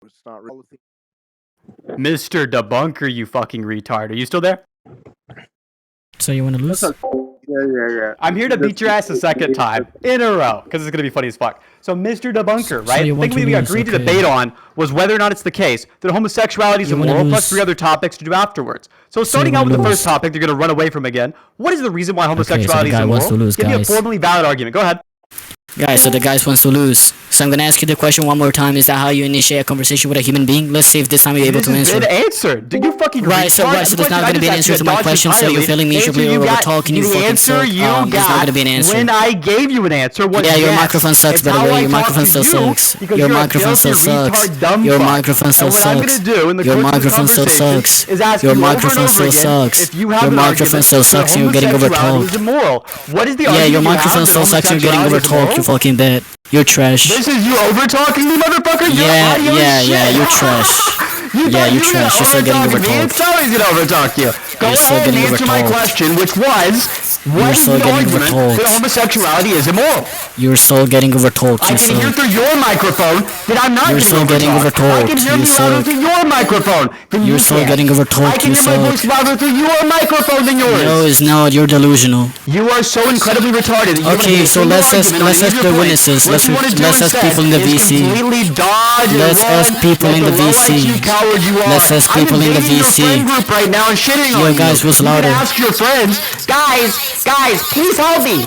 It's not real. Mr. Debunker, you fucking retard. Are you still there? So you want to lose? Yeah. I'm here to beat your ass a second time in a row because it's gonna be funny as fuck. So, Mr. Debunker, right? you The want thing to we lose, agreed to okay. debate on was whether or not it's the case that homosexuality is You wanna immoral, plus lose. 3 other topics to do afterwards. So, starting out with the wanna first topic, you're gonna run away from again. What is the reason why homosexuality guy is wants immoral? to lose, Give me a guys. formally valid argument. Go ahead. Guys, so the guy wants to lose. So I'm gonna ask you the question one more time. Is that how you initiate a conversation with a human being? Let's see if this time you're able to answer. An answer. Did you fucking Right, so there's not gonna be an answer to my question, so you're feeling miserably over talking, you fucking suck. There's not gonna be an answer. When I gave you an answer, what? Yeah, your microphone sucks, by the way. Your microphone still sucks. Your microphone still sucks. Your microphone still sucks. Your microphone still sucks. Your microphone still sucks. Your microphone still sucks and you're getting overtalked. What is the Yeah, your microphone still sucks and you're getting overtalked, you fucking bet. You're trash. This is you overtalking me, motherfucker? Yeah, you're trash. Yeah, you're trash. You're still getting overtalked. It's always gonna overtalk you. Go ahead and answer my question, which was, what is the argument that homosexuality is immoral? You're still getting overtalked, I you can hear suck. through your microphone that I'm not You're still getting overtalked, I can hear you me louder suck. through your microphone than You're you still can. getting I overtalked, can you hear my voice suck. louder through your microphone than yours. No, it's not. You're delusional. You are so incredibly retarded that you Okay, so let's ask the witnesses. Let's ask people in the VC. Let's ask people in the VC. Let's ask people in the VC. Right now and shitting Yo, on guys, you. what's You can louder? ask your friends, guys, please help me.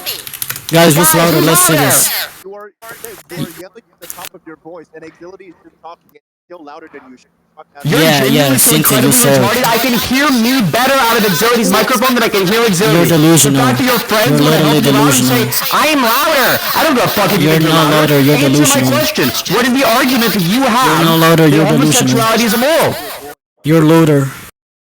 Guys, what's louder? Let's see this. You are yelling at the top of your voice, and Axility is just talking and still louder than you. You're Yeah, genuinely so Sinthe, you incredibly suck. retarded. I can hear me better out of Axility's microphone than I can hear Axility. You're delusional. So talk to your friends You're who wanna literally help you out and delusional. say, I am louder. I don't give a fuck if you You're think not louder, you're Answer delusional. my question. What is the argument that you have You're not louder, that you're delusional. homosexuality is immoral? You're loader.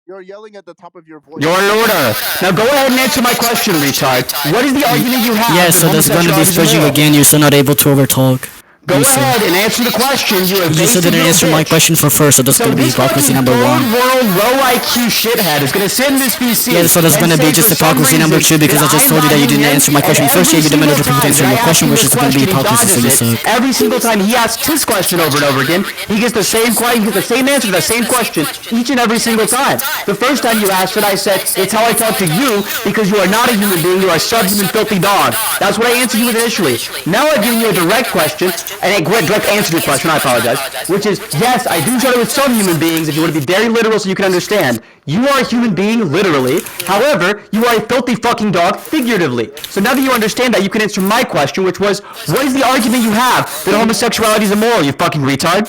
You're yelling at the top of your voice. You're louder. Now go ahead and answer my question, retard. What is the argument you have Yeah, that so there's gonna be homosexuality is fudging immoral? again. You're still not able to overtalk. Go You suck. ahead and answer the question. You still didn't answer my question for first, so that's gonna be hypocrisy number one. World low IQ shithead is gonna sit in this PC. Yeah, so that's gonna be just hypocrisy number two because I just told you that you didn't answer my question first. Yeah, you demanded other people to answer your question, which is gonna be hypocrisy, so you suck. Every single time he asks his question over and over again, he gets the same question, he gets the same answer to the same question each and every single time. The first time you asked it, I said, it's how I talk to you because you are not a human being, you are a subhuman filthy dog. That's what I answered you with initially. Now I've given you a direct question, and a direct answer to your question, I apologize, which is, yes, I do start with some human beings if you want to be very literal so you can understand. You are a human being, literally. However, you are a filthy fucking dog, figuratively. So now that you understand that, you can answer my question, which was, what is the argument you have that homosexuality is immoral, you fucking retard?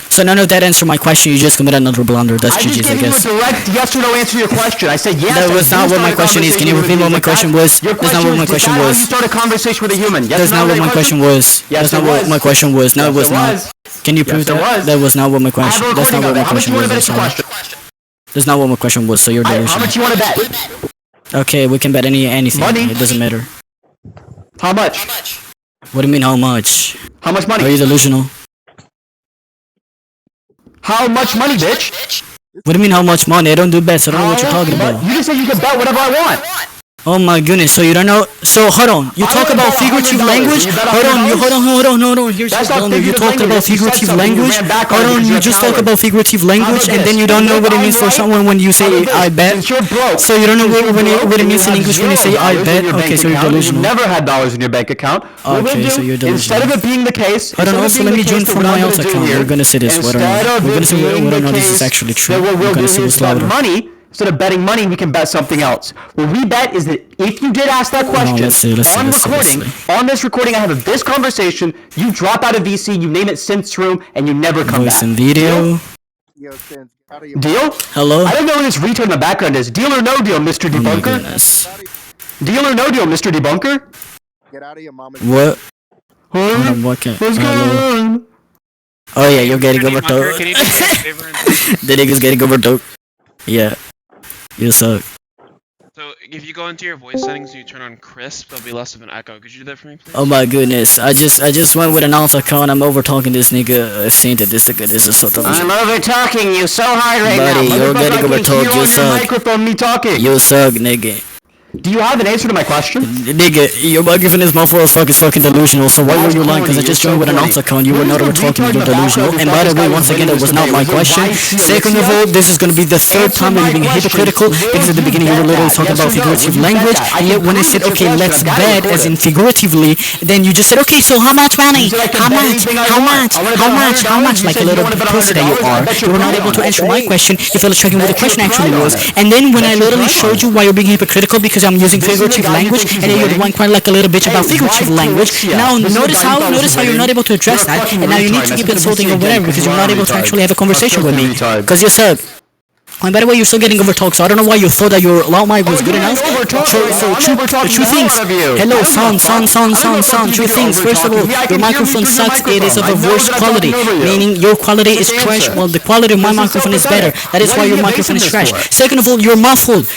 So none of that answered my question. You just committed another blunder. That's GG's, I guess. I just gave you a direct yes or no answer to your question. I said yes. That was not what my question is. Can you repeat what my question was? That's not what my question was. You start a conversation with a human. Yes, That's not what my question was. Yes, That's not what my question was. No, it was not. Can you prove that? That was not what my question. That's not what my question was. That's not what my question was. So you're delusional. How much you want to bet? Okay, we can bet anything. Money. It doesn't matter. How much? What do you mean how much? How much money? Are you delusional? How much money, bitch? What do you mean how much money? I don't do bets. I don't know what you're talking about. You just said you can bet whatever I want. Oh my goodness, so you don't know? So hold on, you talk about figurative language? Hold on, here's your blunder. You talk about figurative language? Hold on, you just talk about figurative language and then you don't know what it means for someone when you say I bet? So you don't know what it means in English when you say I bet? Okay, so you're delusional. You've never had dollars in your bank account. Okay, so you're delusional. Instead of it being the case, I don't know, so let me join from my alt account. We're gonna see this, whether or not this is actually true. We're gonna see what's louder. Instead of betting money, we can bet something else. What we bet is that if you did ask that question on this recording, I have this conversation, you drop out of VC, you name it Synth's room, and you never come back. Voice and video. Deal? Hello? I don't know who this retard in the background is. Deal or no deal, Mr. Oh my Debunker? goodness. Deal or no deal, Mr. Debunker? Get out of your mama's. What? What can? What's going on? Oh yeah, you're getting overtalked. Can you do me a favor and The nigga's getting overtalked. Yeah. You suck. so if you go into your voice settings and you turn on crisp, there'll be less of an echo. Could you do that for me, please? Oh my goodness. I just went with an alpha account. I'm over talking this nigga. Sinthe. This is so I'm over talking you so hard right Buddy, now. you're getting over talked. You Microphone suck. microphone me talking. You suck, nigga. Do you have an answer to my question? Nigga, your microphone is muffled as fuck, it's fucking delusional, so why were you lying? Because I just joined with an alt account, you were not over talking, you're delusional. And by the way, once again, that was not my question. Second of all, this is gonna be the third time you're being hypocritical, because at the beginning you were literally talking about figurative language, and yet when I said, okay, let's bet, as in figuratively, then you just said, okay, so how much money? How much? Like a little pussy that you are. You were not able to answer my question, you felt checking what the question actually was. And then when I literally showed you why you're being hypocritical, because I'm using figurative language, and then you're the one crying like a little bitch about figurative language. Now notice how you're not able to address that, and now you need to keep insulting or whatever, because you're not able to actually have a conversation with me. Because you said, and by the way, you're still getting overtalked, so I don't know why you thought that your loud mic was good enough. Two things. Hello, son. Two things. First of all, your microphone sucks. It is of a worse quality, meaning your quality is trash, while the quality of my microphone is better. That is why your microphone is trash. Second of all, you're muffled.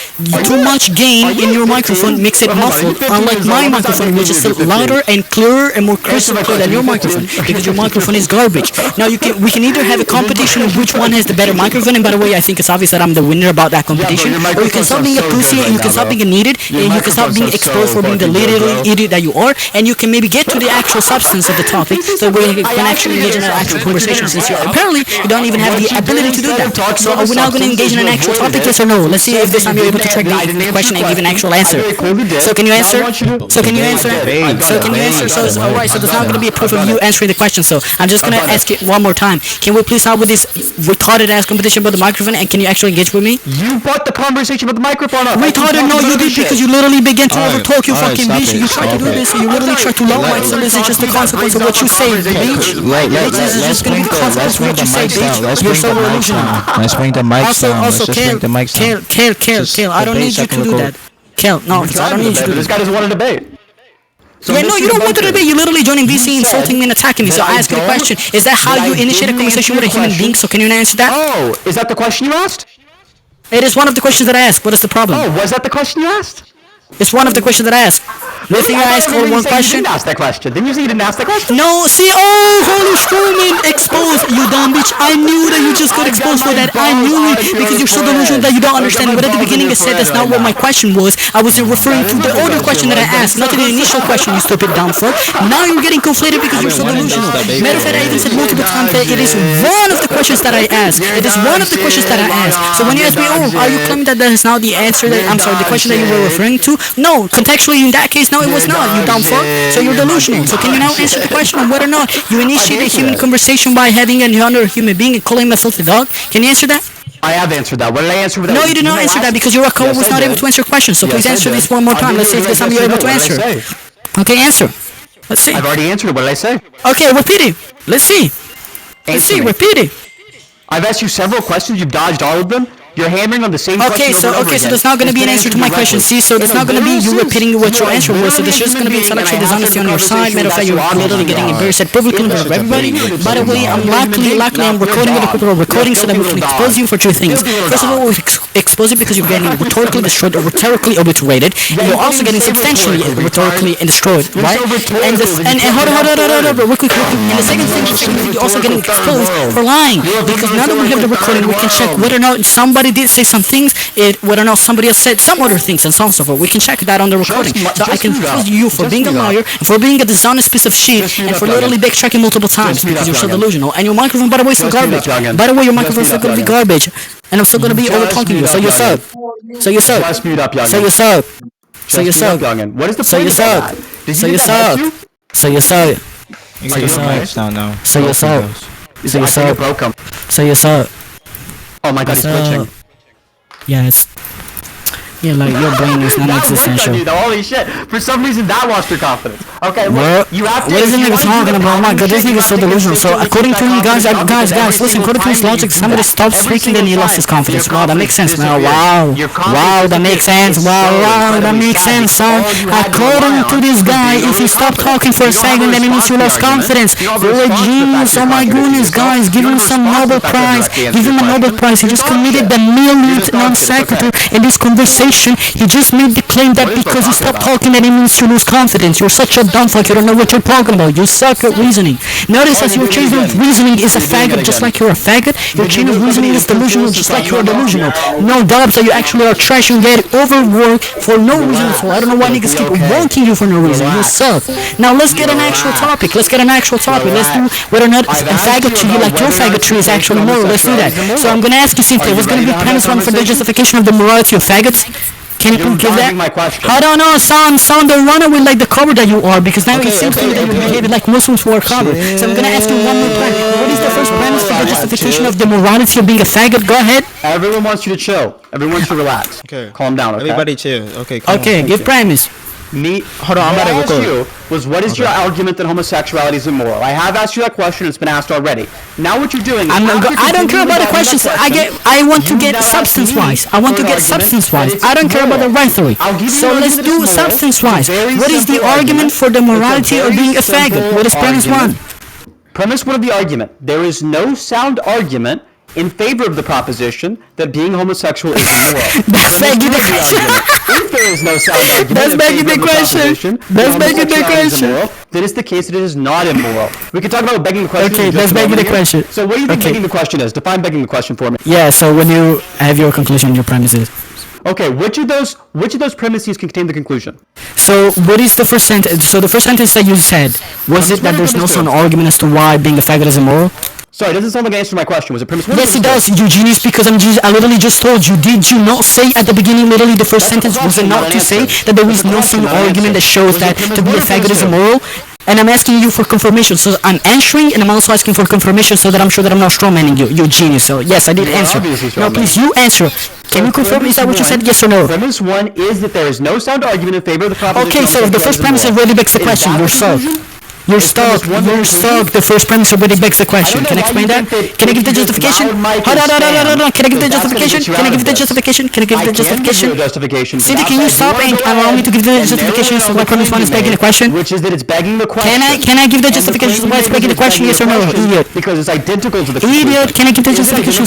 Too much gain in your microphone makes it muffled, unlike my microphone, which is still louder and clearer and more crystal clear than your microphone, because your microphone is garbage. Now we can either have a competition of which one has the better microphone, and by the way, I think it's obvious that I'm the winner about that competition, or you can stop being a pussy, and you can stop being an idiot, and you can stop being exposed for being the little idiot that you are, and you can maybe get to the actual substance of the topic, so we can actually engage in an actual conversation, since apparently you don't even have the ability to do that. So are we now going to engage in an actual topic, yes or no? Let's see if this time you're able to track the question and give an actual answer. So can you answer? So alright, so there's not going to be a proof of you answering the question, so I'm just going to ask it one more time. Can we please start with this retarded ass competition about the microphone, and can you actually engage with me? You brought the conversation with the microphone up. Retarded, no, you did, because you literally began to overtalk, you fucking bitch. You tried to do this, you literally tried to low mic, so this is just the consequence of what you say, bitch. This is just gonna be the consequence of what you say, bitch. You're so delusional. Let's bring the mics down. Also, Kale, I don't need you to do that. Kale, no, I don't need you to do This guy doesn't want to debate. Yeah, no, you don't want to debate. You're literally joining VC, insulting me and attacking me. So I ask you a question. Is that how you initiate a conversation with a human being? So can you answer that? Oh, is that the question you asked? It is one of the questions that I asked. What is the problem? Oh, was that the question you asked? It's one of the questions that I asked. You think I asked for one question? You didn't ask that question. Didn't you say you didn't ask that question? No, see, holy Strowman, exposed, you dumb bitch. I knew that you just got exposed for that. I knew it, because you're so delusional that you don't understand. But at the beginning I said that's not what my question was. I was referring to the other question that I asked, not to the initial question, you stupid dumb fuck. Now you're getting conflated because you're so delusional. Matter of fact, I even said multiple times that it is one of the questions that I asked. It is one of the questions that I asked. So when you ask me, oh, are you claiming that that is now the answer that, I'm sorry, the question that you were referring to? No, contextually in that case, no, it was not, you dumb fuck. So you're delusional. So can you now answer the question on whether or not you initiate a human conversation by having another human being and calling him a filthy dog? Can you answer that? I have answered that. What did I answer with that? No, you did not answer that, because your co was not able to answer questions. So please answer this one more time. Let's see if this time you're able to answer. Okay, answer. Let's see. I've already answered it. What did I say? Okay, repeat it. Let's see. Repeat it. I've asked you several questions. You've dodged all of them. You're hammering on the same question over and over again. So there's not going to be an answer to my question. See, so there's not going to be you repeating what your answer was. So there's just going to be intellectual dishonesty on your side. Matter of fact, you're literally getting embarrassed at publicly in front of everybody. By the way, I'm luckily I'm recording with the people who are recording, so that we can expose you for two things. First of all, we expose you because you're getting rhetorically destroyed or rhetorically obliterated. And you're also getting substantially rhetorically destroyed, right? And hold on, real quick. And the second thing, you're also getting exposed for lying. Because now that we have the recording, we can check whether or not somebody did say some things, whether or not somebody else said some other things and so on and so forth. We can check that on the recording. So I can accuse you for being a liar, and for being a dishonest piece of shit, and for literally backtracking multiple times because you're so delusional. And your microphone, by the way, is still garbage. By the way, your microphone is still going to be garbage. And I'm still going to be over talking you. So you suck. So you suck. So you suck. So you suck. What is the So you suck. So you suck. So you suck. So you suck. So you suck. So you suck. So you suck. Oh my god, he's glitching. Yes. Yeah, like your brain is non-existential. Holy shit! For some reason that lost your confidence. Okay, look, you have to. What is this nigga talking about? Oh my god, this nigga is so delusional. So according to him, guys, listen. According to his logic, somebody stopped speaking, then he lost his confidence. Wow, that makes sense, man. Wow, that makes sense. Wow, that makes sense, son. According to this guy, if you stop talking for a second, then it means you lost confidence. You're a genius. Oh my goodness, guys, give him some Nobel Prize. Give him a Nobel Prize. He just committed the millionth non sequitur in this conversation question. He just made the claim that because you stopped talking that it means you lose confidence. You're such a dumb fuck. You don't know what you're talking about. You suck at reasoning. Notice as your chain of reasoning is a faggot, just like you're a faggot. Your chain of reasoning is delusional, just like you're delusional. No doubt that you actually are trash and get overworked for no reason at all. I don't know why niggas keep wanting you for no reason. You suck. Now let's get an actual topic. Let's do whether or not a faggot to you like your faggotry is actually moral. Let's do that. So I'm gonna ask you, Sinthe, what's gonna be the premise one for the justification of the morality of faggots? Can you please give that? I don't know, sound don't run away like the cover that you are, because now it seems to me that you behave like Muslims who are covered. So I'm gonna ask you one more time. What is the first premise for the justification of the morality of being a faggot? Go ahead. Everyone wants you to chill. Everyone wants you to relax. Okay. Calm down, okay? Everybody chill. Okay, give premise. Hold on, I'm about to record you was what is your argument that homosexuality is immoral? I have asked you that question. It's been asked already. Now what you're doing is I don't care about the questions. I want to get substance-wise. I don't care about the rhetoric. So let's do substance-wise. What is the argument for the morality of being a faggot? What is premise one? Premise one of the argument. There is no sound argument in favor of the proposition that being homosexual is immoral. That's making the question. If there is no sound argument That's making the question. That's making the question. Then it's the case that it is not immoral. We can talk about begging the question. Okay, that's begging the question. So what do you think begging the question is? Define begging the question for me. Yeah, so when you have your conclusion, your premises. Okay, which of those premises can contain the conclusion? So what is the first sentence? So the first sentence that you said, was it that there's no sound argument as to why being a faggot is immoral? Sorry, it doesn't sound like an answer to my question. Was it premise one? Yes, it does, you genius, because I literally just told you. Did you not say at the beginning, literally the first sentence, was it not to say that there is no sound argument that shows that to be a faggot is immoral? And I'm asking you for confirmation, so I'm answering, and I'm also asking for confirmation so that I'm sure that I'm not strawmanning you, you genius. So yes, I did answer. Now please, you answer. Can you confirm, is that what you said, yes or no? Premise one is that there is no sound argument in favor of the proposition. Okay, so the first premise already begs the question, you're stuck. You're stuck. The first premise already begs the question. Can I explain that? Can I give the justification? Hold on. Can I give the justification? Sinthe, can you stop and allow me to give the justification so why premise one is begging the question? Which is that it's begging the question. Can I give the justification so why it's begging the question? Yes or no, idiot? Because it's identical to the idiot. Can I give the justification?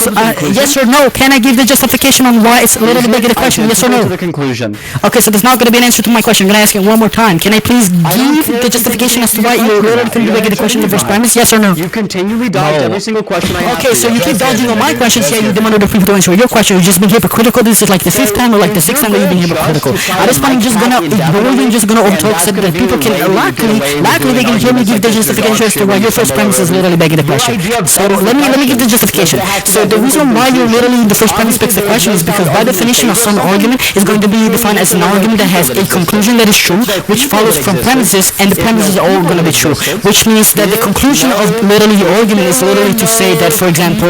Yes or no? Can I give the justification on why it's literally begging the question? Yes or no? To the conclusion. Okay, so there's not going to be an answer to my question. I'm going to ask it one more time. Can I please give the justification as to why you literally can begging the question in the first premise? Yes or no? You continually dodge every single question I ask. Okay, so you keep dodging all my questions. Yeah, you demand other people to answer your question. You've just been hypocritical. This is like the 5th time or like the 6th time that you've been hypocritical. At this point, I'm just gonna ignore you. I'm just gonna overtalk so that people can likely they can hear me give the justification as to why your first premise is literally begging the question. So let me give the justification. So the reason why you're literally the first premise begs the question is because by definition, a some argument is going to be defined as an argument that has a conclusion that is true, which follows from premises, and the premises are all going to be true, which means that the conclusion of literally the argument is literally to say that, for example,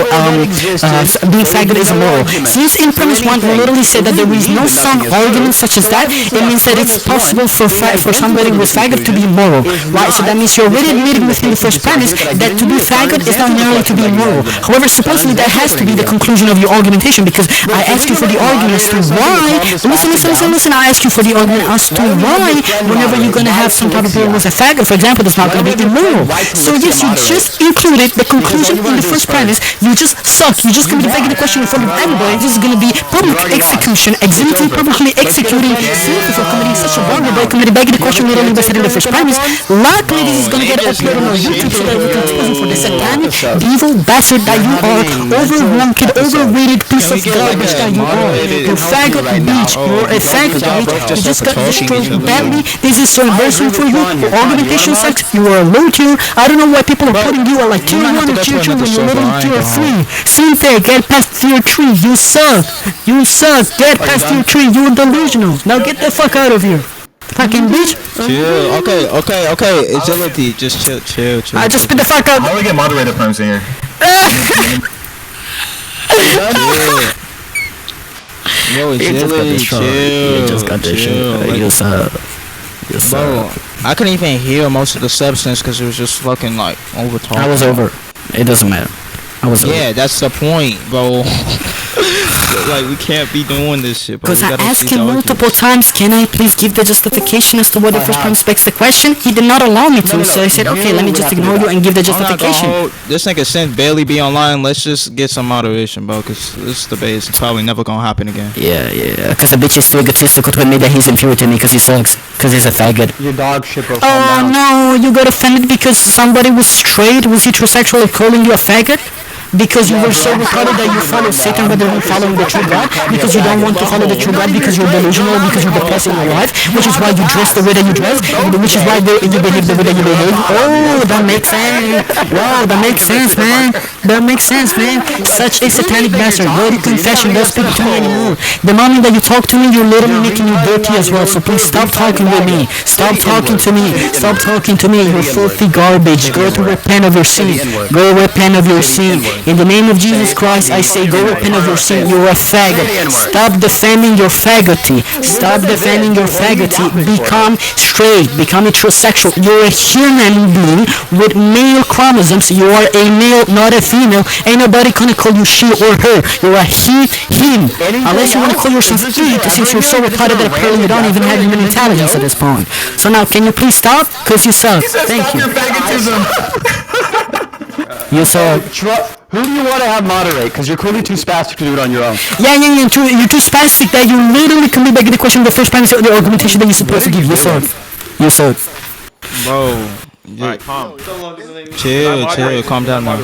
being faggot is immoral. Since in premise one we literally say that there is no sound argument such as that, it means that it's possible for somebody who is faggot to be immoral, right? So that means you're already admitting within the first premise that to be faggot is not merely to be immoral. However, supposedly that has to be the conclusion of your argumentation, because I asked you for the argument as to why. Listen. I asked you for the argument as to why whenever you're going to have some type of problem with a faggot, for example, that's not going to be immoral. So yes, you just included the conclusion in the first premise. You just suck. You just going to be begging the question in front of everybody. This is going to be public execution. Axility publicly executing Sinthe for committing such a wrong by committing begging the question literally by setting the first premise. Luckily, this is going to get uploaded on YouTube so that we can expose you for the satanic, evil bastard that you are, overranked, overrated piece of garbage that you are. You faggot bitch. You're a faggot bitch. You just got destroyed badly. This is so embarrassing for you. Your argumentation sucks. You are a low tier. I don't know why people are putting you at like tier 1 or tier 2 when you're literally tier 3. Sinthe, get past tier 3. You suck. Get past tier 3. You're delusional. Now get the fuck out of here. Fucking bitch. Chill. Okay. Agility. Just chill. I just spit the fuck out. How do we get moderator perms in here? Yo, Agility, chill. You just got this shit. You suck. Bro, I couldn't even hear most of the substance because it was just fucking like over talking. I was over. It doesn't matter. I was over. Yeah, that's the point, bro. Like we can't be doing this shit. Because I asked him multiple times, can I please give the justification as to what the first prime specs the question? He did not allow me to, so I said, okay, let me just ignore you and give the justification. This nigga Sinthe barely be online. Let's just get some moderation, bro, because this debate is probably never gonna happen again. Yeah, because the bitch is too egotistical to admit that he's inferior to me because he sucks. Because he's a faggot. Your dog shit, bro. Oh no, you got offended because somebody was straight, was heterosexual, calling you a faggot? Because you were so retarded that you follow Satan rather than following the true God? Because you don't want to follow the true God because you're delusional, because you're depressed in your life, which is why you dress the way that you dress, which is why you behave the way that you behave. Oh, that makes sense. Wow, that makes sense, man. That makes sense, man. Such a satanic bastard. Go to confession, don't speak to me anymore. The moment that you talk to me, you're literally making you dirty as well, so please stop talking with me. Stop talking to me. Stop talking to me. You're filthy garbage. Go to repent of your sin. Go repent of your sin. In the name of Jesus Christ, I say, go repent of your sin. You're a faggot. Stop defending your faggoty. Stop defending your faggoty. Become straight. Become heterosexual. You're a human being with male chromosomes. You are a male, not a female. Ain't nobody gonna call you she or her. You're a he, him. Unless you wanna call yourself he, since you're so retarded that apparently you don't even have human intelligence at this point. So now, can you please stop? Cause you suck. Thank you. You suck. Who do you want to have moderate? Because you're clearly too spastic to do it on your own. Yeah, you're too spastic that you literally can be begging the question of the first premise of the argumentation that you're supposed to give. You suck. You suck. Bro. Alright, calm. Chill, calm down now.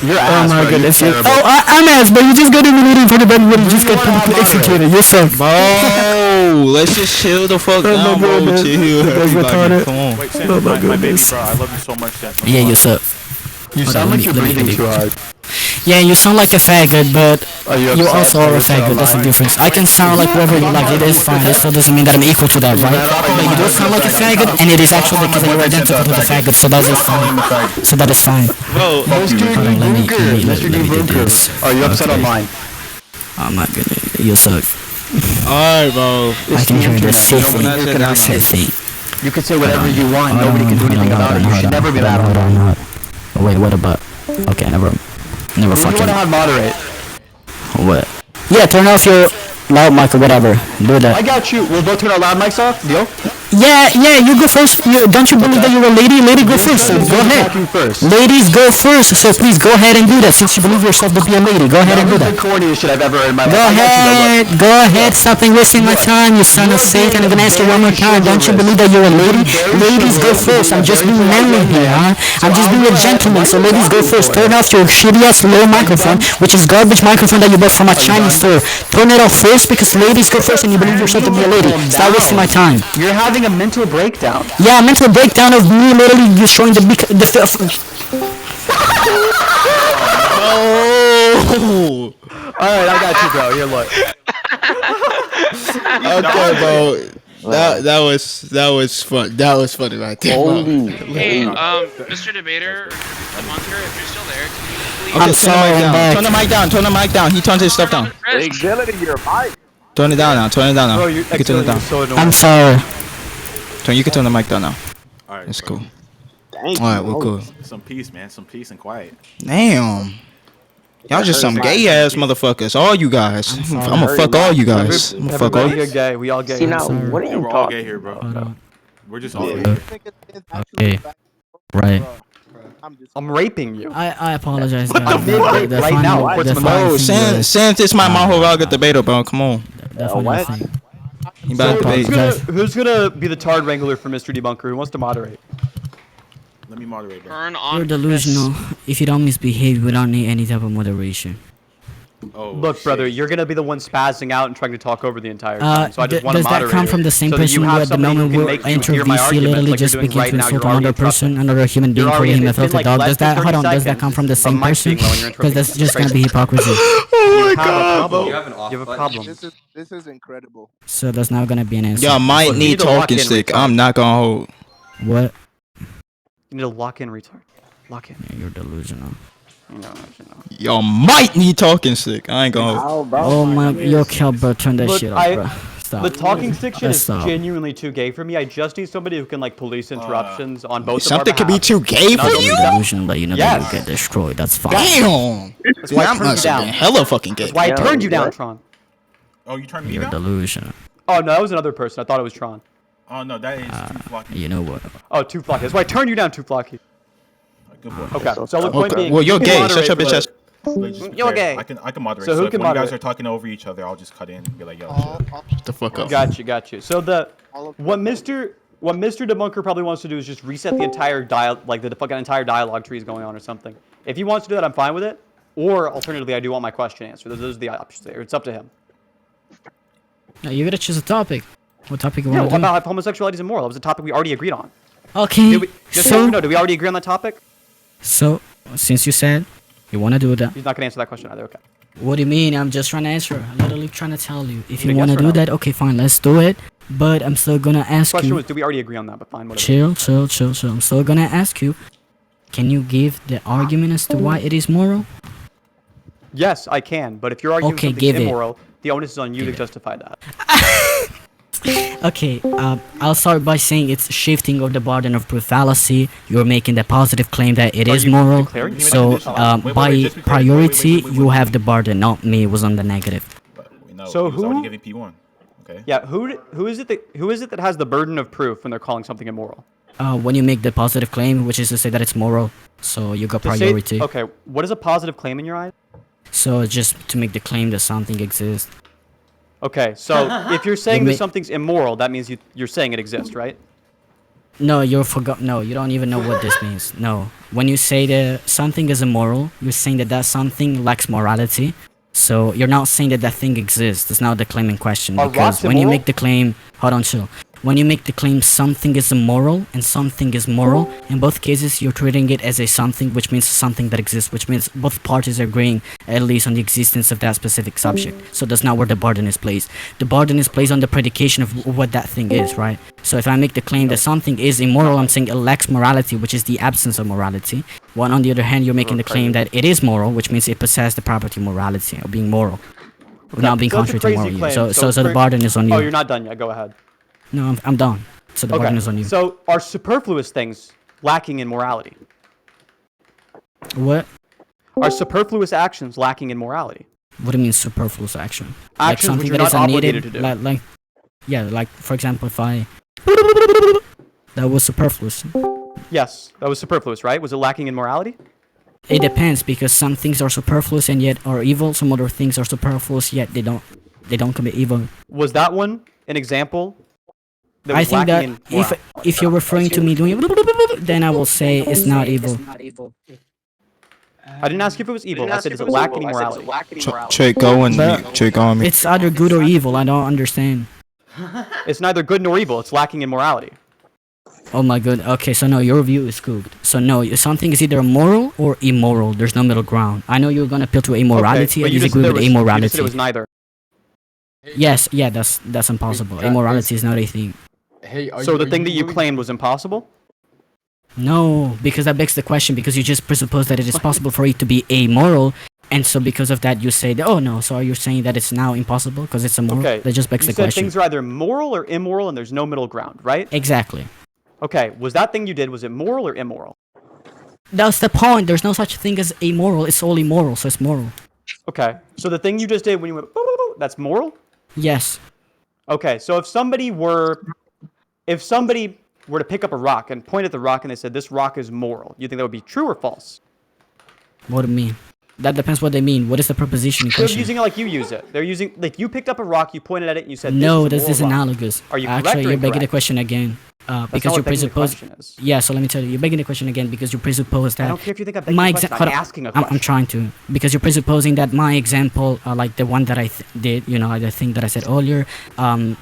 You're ass, Oh my bro. goodness. I'm ass, but you just got in the meeting for the bed when you just got publicly executed. You suck. Bro, let's just chill the fuck down, bro. Chill. Everybody, come on. Wait, Sinthe, my baby, bro. I love you so much, Sinthe. Yeah, you suck. You sound like you're breathing too hard. Yeah, you sound like a faggot, but you upset also are a faggot. That's the difference. I can sound like whatever you like. It is fine. It still doesn't mean that I'm equal to that, right? But you do sound like a faggot, and it is actually because you're identical to the faggot, so that is fine. So that is fine. Bro, Mr. Bunker, are you upset online? I'm not gonna. You suck. alright, bro. I can hear this safely. Safely. You can say whatever you want. Nobody can do anything about it. You should never be that on. Wait, what about? Okay, never Who do you fucking. want to have moderate? What? Yeah, turn off your loud mic or whatever. Do that. I got you. We'll both turn our loud mics off. Deal? Yeah, you go first. Don't you believe that you're a lady? Lady, go first. So go ahead. Ladies, go first. So please go ahead and do that. Since you believe yourself to be a lady, go ahead and do that. The corniest shit I've ever heard in my life. Go ahead. Stop wasting my time, you son of Satan. I'm gonna ask you one more time. Don't you believe that you're a lady? Ladies, go first. I'm just being manly here, huh? I'm just being a gentleman. So ladies, go first. Turn off your shitty ass low microphone, which is garbage microphone that you bought from a Chinese store. Turn it off first because ladies go first, and you believe yourself to be a lady. Stop wasting my time. You're having a mental breakdown. Yeah, mental breakdown of me literally destroying the Oh. Alright, I got you, bro. You're look. Okay, bro. That was fun. That was funny right there, bro. Hey, Mr. Debater, the bunker, if you're still there, can you please... I'm sorry, I'm back. Turn the mic down. He turns his stuff down. Axility, your mic. Turn it down now. Bro, You can turn it down. so annoying. I'm sorry. You can turn the mic down now. Alright, That's bro. cool. Alright, we're cool. Some peace, man. Some peace and quiet. Damn. Y'all just some gay ass motherfuckers. All you guys. I'ma fuck all you guys. I'ma fuck all Everybody you. gay. We all gay. See now, what are Yeah, you we're all talking? gay here, bro. Hold on. We're just all gay. Okay. Right. I'm raping you. I apologize. Right now, what's my Bro, since it's my Mahoraga debater, bro. Come on. What? You better debate. Who's gonna be the Tard Wrangler for Mr. Debunker? Who wants to moderate? Let me moderate, bro. Turn on You're delusional. If you don't misbehave, we don't need any type of moderation. Oh, Look, shit. brother, you're gonna be the one spazzing out and trying to talk over the entire time. So I just want to Does that moderate. come from the same so that person you who have at the somebody who moment can will make you enter hear my VC arguments literally like you're just doing begin right to now. insult You're already another person, another human being, You're calling already- him a it's been filthy like dog? less Does than that 30 hold on? Does that seconds come from the of same Mike person? being low and you're Because that's just gonna be crazy. hypocrisy. Oh my god, bro. You have a problem. This is incredible. So that's not gonna be an answer. Y'all might Look, you need need to lock talking in, stick. retard. I'm not gonna hold. What? You need to lock in, retard. Lock in. Yeah, you're delusional. No. Y'all might need talking stick. I ain't gonna hold. Oh, bro. Oh my, yo, Cal, bro, turn that Look, shit off, bro. stop. The talking section Let's is stop. genuinely too gay for me. I just need somebody who can like police interruptions on both. Something could be too gay for You're you? delusional that you know that Yes. you'll get destroyed. That's fine. Damn. That's why I That turned you must have down. been hella fucking gay. That's why I turned you down, what? Tron. Oh, you turned me You're down? delusional. Oh no, that was another person. I thought it was Tron. Oh no, that is too flocky. You know what? Oh, Too Flocky. That's why I turned you down, Too Flocky. Good boy. Okay, so the point being, Well, you're you can gay. moderate Shut your for bitch the- ass. Like, just be You're fair. gay. I can moderate. So who if can one of you guys moderate? are talking over each other, I'll just cut in and be like, yo, Shut the fuck up. Got you. So what Mr. Debunker probably wants to do is just reset the entire the fucking entire dialogue tree is going on or something. If he wants to do that, I'm fine with it. Or alternatively, I do want my question answered. Those are the options there. It's up to him. Now you gotta choose a topic. What topic you Yeah, want what to do? about homosexuality is immoral? That was a topic we already agreed on. Okay. Did we, just so you know, did we already agree on that topic? So since you said you want to do that, He's not gonna answer that question either. Okay. what do you mean? I'm just trying to answer. I'm literally trying to tell you. If you Yes want to or do no? that, okay, fine, let's do it. But I'm still gonna ask Question you. was, do we already agree on that? But fine, whatever. Chill. I'm still gonna ask you. Can you give the argument as to why it is moral? Yes, I can. But if you're arguing Okay, something's give it. immoral, the onus is on you to justify that. Okay, I'll start by saying it's shifting of the burden of proof fallacy. You're making the positive claim that it Are is you moral. declaring- So Wait, by just because- priority, wait, you have the burden, not me. Was on the negative. But we know So he was already who- giving P1. Okay. Yeah. Who is it that has the burden of proof when they're calling something immoral? When you make the positive claim, which is to say that it's moral, so you got To say- priority. okay. What is a positive claim in your eyes? So just to make the claim that something exists. Okay. So if you're saying You that may- something's immoral, that means you're saying it exists, right? No, you're forgot. No, you don't even know what this means. No, when you say that something is immoral, you're saying that that something lacks morality. So you're not saying that that thing exists. It's not the claim in question. Are Because rocks when you immoral? make the claim, hold on, chill. When you make the claim something is immoral and something is moral, in both cases you're treating it as a something, which means something that exists, which means both parties are agreeing at least on the existence of that specific subject. So that's not where the burden is placed. The burden is placed on the predication of what that thing is, right? So if I make the claim that something is immoral, I'm saying it lacks morality, which is the absence of morality. While on the other hand, you're making the claim that it is moral, which means it possesses the property of morality, of being moral. Not being So that's a contrary to crazy moral. claim. So the burden is on you. Oh, you're not done yet. Go ahead. No, I'm done. So the burden is on you. So are superfluous things lacking in morality? What? Are superfluous actions lacking in morality? What do you mean superfluous action? Actions which you're not obligated to do. Like for example, if I that was superfluous. Yes, that was superfluous, right? Was it lacking in morality? It depends because some things are superfluous and yet are evil. Some other things are superfluous yet they don't commit evil. Was that one an example? That I was think that lacking in morality? if you're referring to me doing then I will say it's not evil. I didn't ask you if it was evil. I said, is it lacking in morality? Check go and But- me. Check on me. It's either good or evil. I don't understand. It's neither good nor evil. It's lacking in morality. Oh my god. Okay, so no, your view is cooked. So no, something is either moral or immoral. There's no middle ground. I know you're gonna appeal to amorality. but I you just disagree said with you just amorality. said it was neither. Yes, yeah, that's impossible. Immorality is not a thing. Hey, So the thing that you claimed was impossible? No, because that begs the question. Because you just presuppose that it is possible for it to be amoral, and so because of that you say, that, oh no, so are you saying that it's now impossible because it's immoral? Okay. That just begs You the said question. things are either moral or immoral and there's no middle ground, right? Exactly. Okay, was that thing you did, was it moral or immoral? That's the point. There's no such thing as amoral. It's all immoral, so it's moral. Okay, so the thing you just did when you went, "Boo, boo, boo," that's moral? Yes. Okay, so if somebody were to pick up a rock and point at the rock and they said, this rock is moral, you think that would be true or false? What do you mean? That depends what they mean. What is the proposition in They're question? using it like you use it. They're using, like you picked up a rock, you pointed at it, and you said, No, this this is is a moral rock. analogous. Are you correct Actually, or you're begging the incorrect? question again. That's Because not you what begging the presuppose. question is. Yeah, so let me tell you, you're begging the question again because you presuppose that. I don't care if you think I'm begging my the question, example. I'm asking a I'm question. trying to because you're presupposing that my example, like the one that I did, you know, like the thing that I said earlier,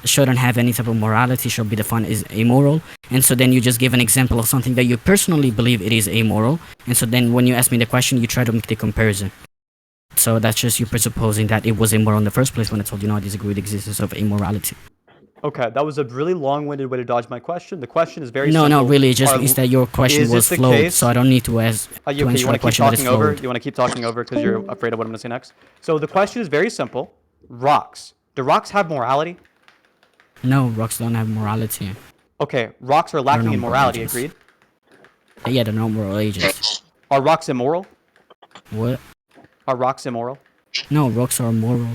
shouldn't have any type of morality, should be defined as amoral, and so then you just give an example of something that you personally believe it is amoral, and so then when you ask me the question, you try to make the comparison. So that's just you presupposing that it was immoral in the first place when I told you no, I disagree with the existence of immorality. Okay, that was a really long-winded way to dodge my question. The question is very No, simple. not really. It just Are- means that your question is was this the flowed, case? so I don't need to ask to Okay, you answer want a to keep question that is talking over? flowed. You want to keep talking over because you're afraid of what I'm going to say next? So the question is very simple. Rocks. Do rocks have morality? No, rocks don't have morality. Okay, rocks are lacking no in morality, agents. agreed? Yeah, they're not moral agents. Are rocks immoral? What? Are rocks immoral? No, rocks are moral.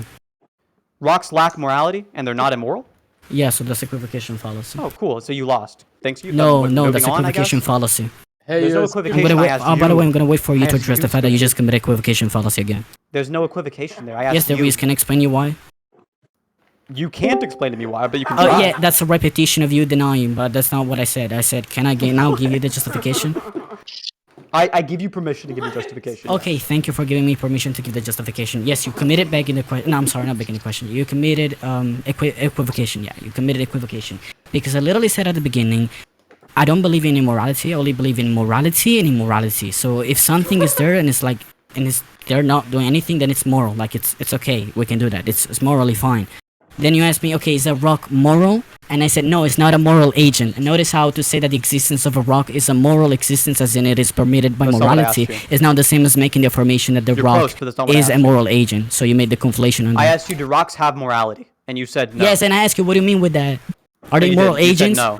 Rocks lack morality and they're not immoral? Yeah, so that's equivocation fallacy. Oh, cool. So you lost. Thanks you. No, no, moving that's on, I equivocation guess? fallacy. There's no I'm equivocation. gonna wait. I asked By the way, you. I'm gonna wait for you I to asked address you the fact that you specifically. just committed equivocation fallacy again. There's no equivocation there. I asked Yes, there you. is. Can I explain you why? You can't explain to me why, but you can Oh try. yeah, that's a repetition of you denying, but that's not what I said. I said, can I now give you the justification? I give you permission to give me justification. Okay, thank you for giving me permission to give the justification. Yes, you committed begging the question. No, I'm sorry, not begging the question. You committed equivocation. Yeah, you committed equivocation because I literally said at the beginning, I don't believe in immorality. I only believe in morality and immorality. So if something is there and it's like they're not doing anything, then it's moral. Like it's okay. We can do that. It's morally fine. Then you asked me, okay, is a rock moral? And I said, no, it's not a moral agent. And notice how to say that the existence of a rock is a moral existence, as in it is permitted by That's not what I asked morality, you. is not the same as making the affirmation that the You're rock close, but that's not what I is a asked you. moral agent. So you made the conflation on I that. asked you, do rocks have morality? And you said no. Yes, and I asked you, what do you mean with that? Are No, they you moral didn't. You said agents? no.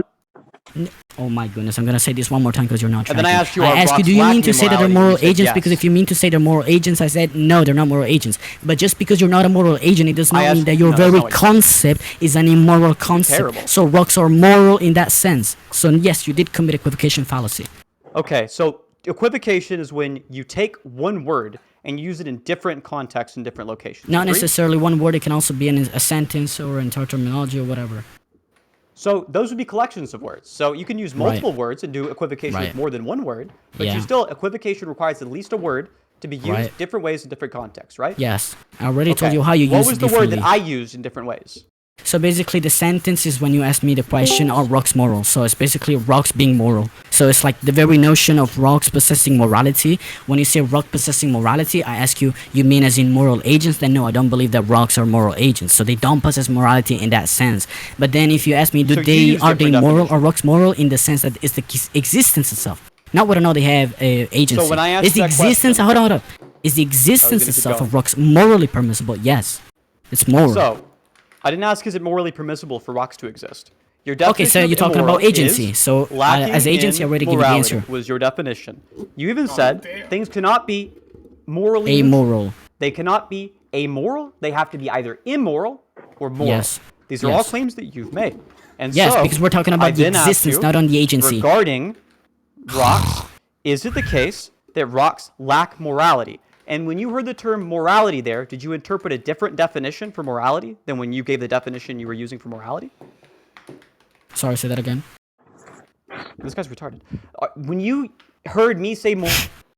Oh my goodness, I'm gonna say this one more time because you're not And tracking. then I asked you, I are asked you, rocks do you mean lacking to in say that they're morality? moral You said agents? yes. Because if you mean to say they're moral agents, I said no, they're not moral agents. But just because you're not a moral agent, it does I not asked mean that you- your no, that's very not what you said. concept is an immoral concept. terrible. So rocks are moral in that sense. So yes, you did commit equivocation fallacy. Okay, so equivocation is when you take one word and use it in different contexts in different locations. Not Agreed? necessarily one word, it can also be in a sentence or in terminology or whatever. So those would be collections of words. So you can use multiple words and do equivocation Right. with more than one word, but Yeah. you still equivocation requires at least a word to be used Right. different ways in different contexts, right? Yes, I already told Okay. you how you What use was it the word differently. that I used in different ways? So basically the sentence is when you ask me the question, are rocks moral? So it's basically rocks being moral. So it's like the very notion of rocks possessing morality. When you say rock possessing morality, I ask you, you mean as in moral agents? Then no, I don't believe that rocks are moral agents. So they don't possess morality in that sense. But then if you ask me, So you use are they different moral? definitions. Are rocks moral in the sense that it's the existence itself? Not whether or not they have agency. when I asked Is the that existence, question- hold on. Is the existence keep itself going. of rocks morally permissible? Yes. It's moral. So, I didn't ask is it morally permissible for rocks to exist. Your Okay, definition so of you're talking immoral about agency. is So lacking as agency, I in already give you the morality answer. was your definition. You even said things cannot be morally neutral. Amoral. They cannot be amoral. They have to be either immoral or moral. Yes. These are all Yes. claims that you've made. And Yes, so, because we're talking I about the then asked existence, you, not on the agency. Regarding rocks, is it the case that rocks lack morality? And when you heard the term morality there, did you interpret a different definition for morality than when you gave the definition you were using for morality? Sorry, say that again. This guy's retarded. When you heard me say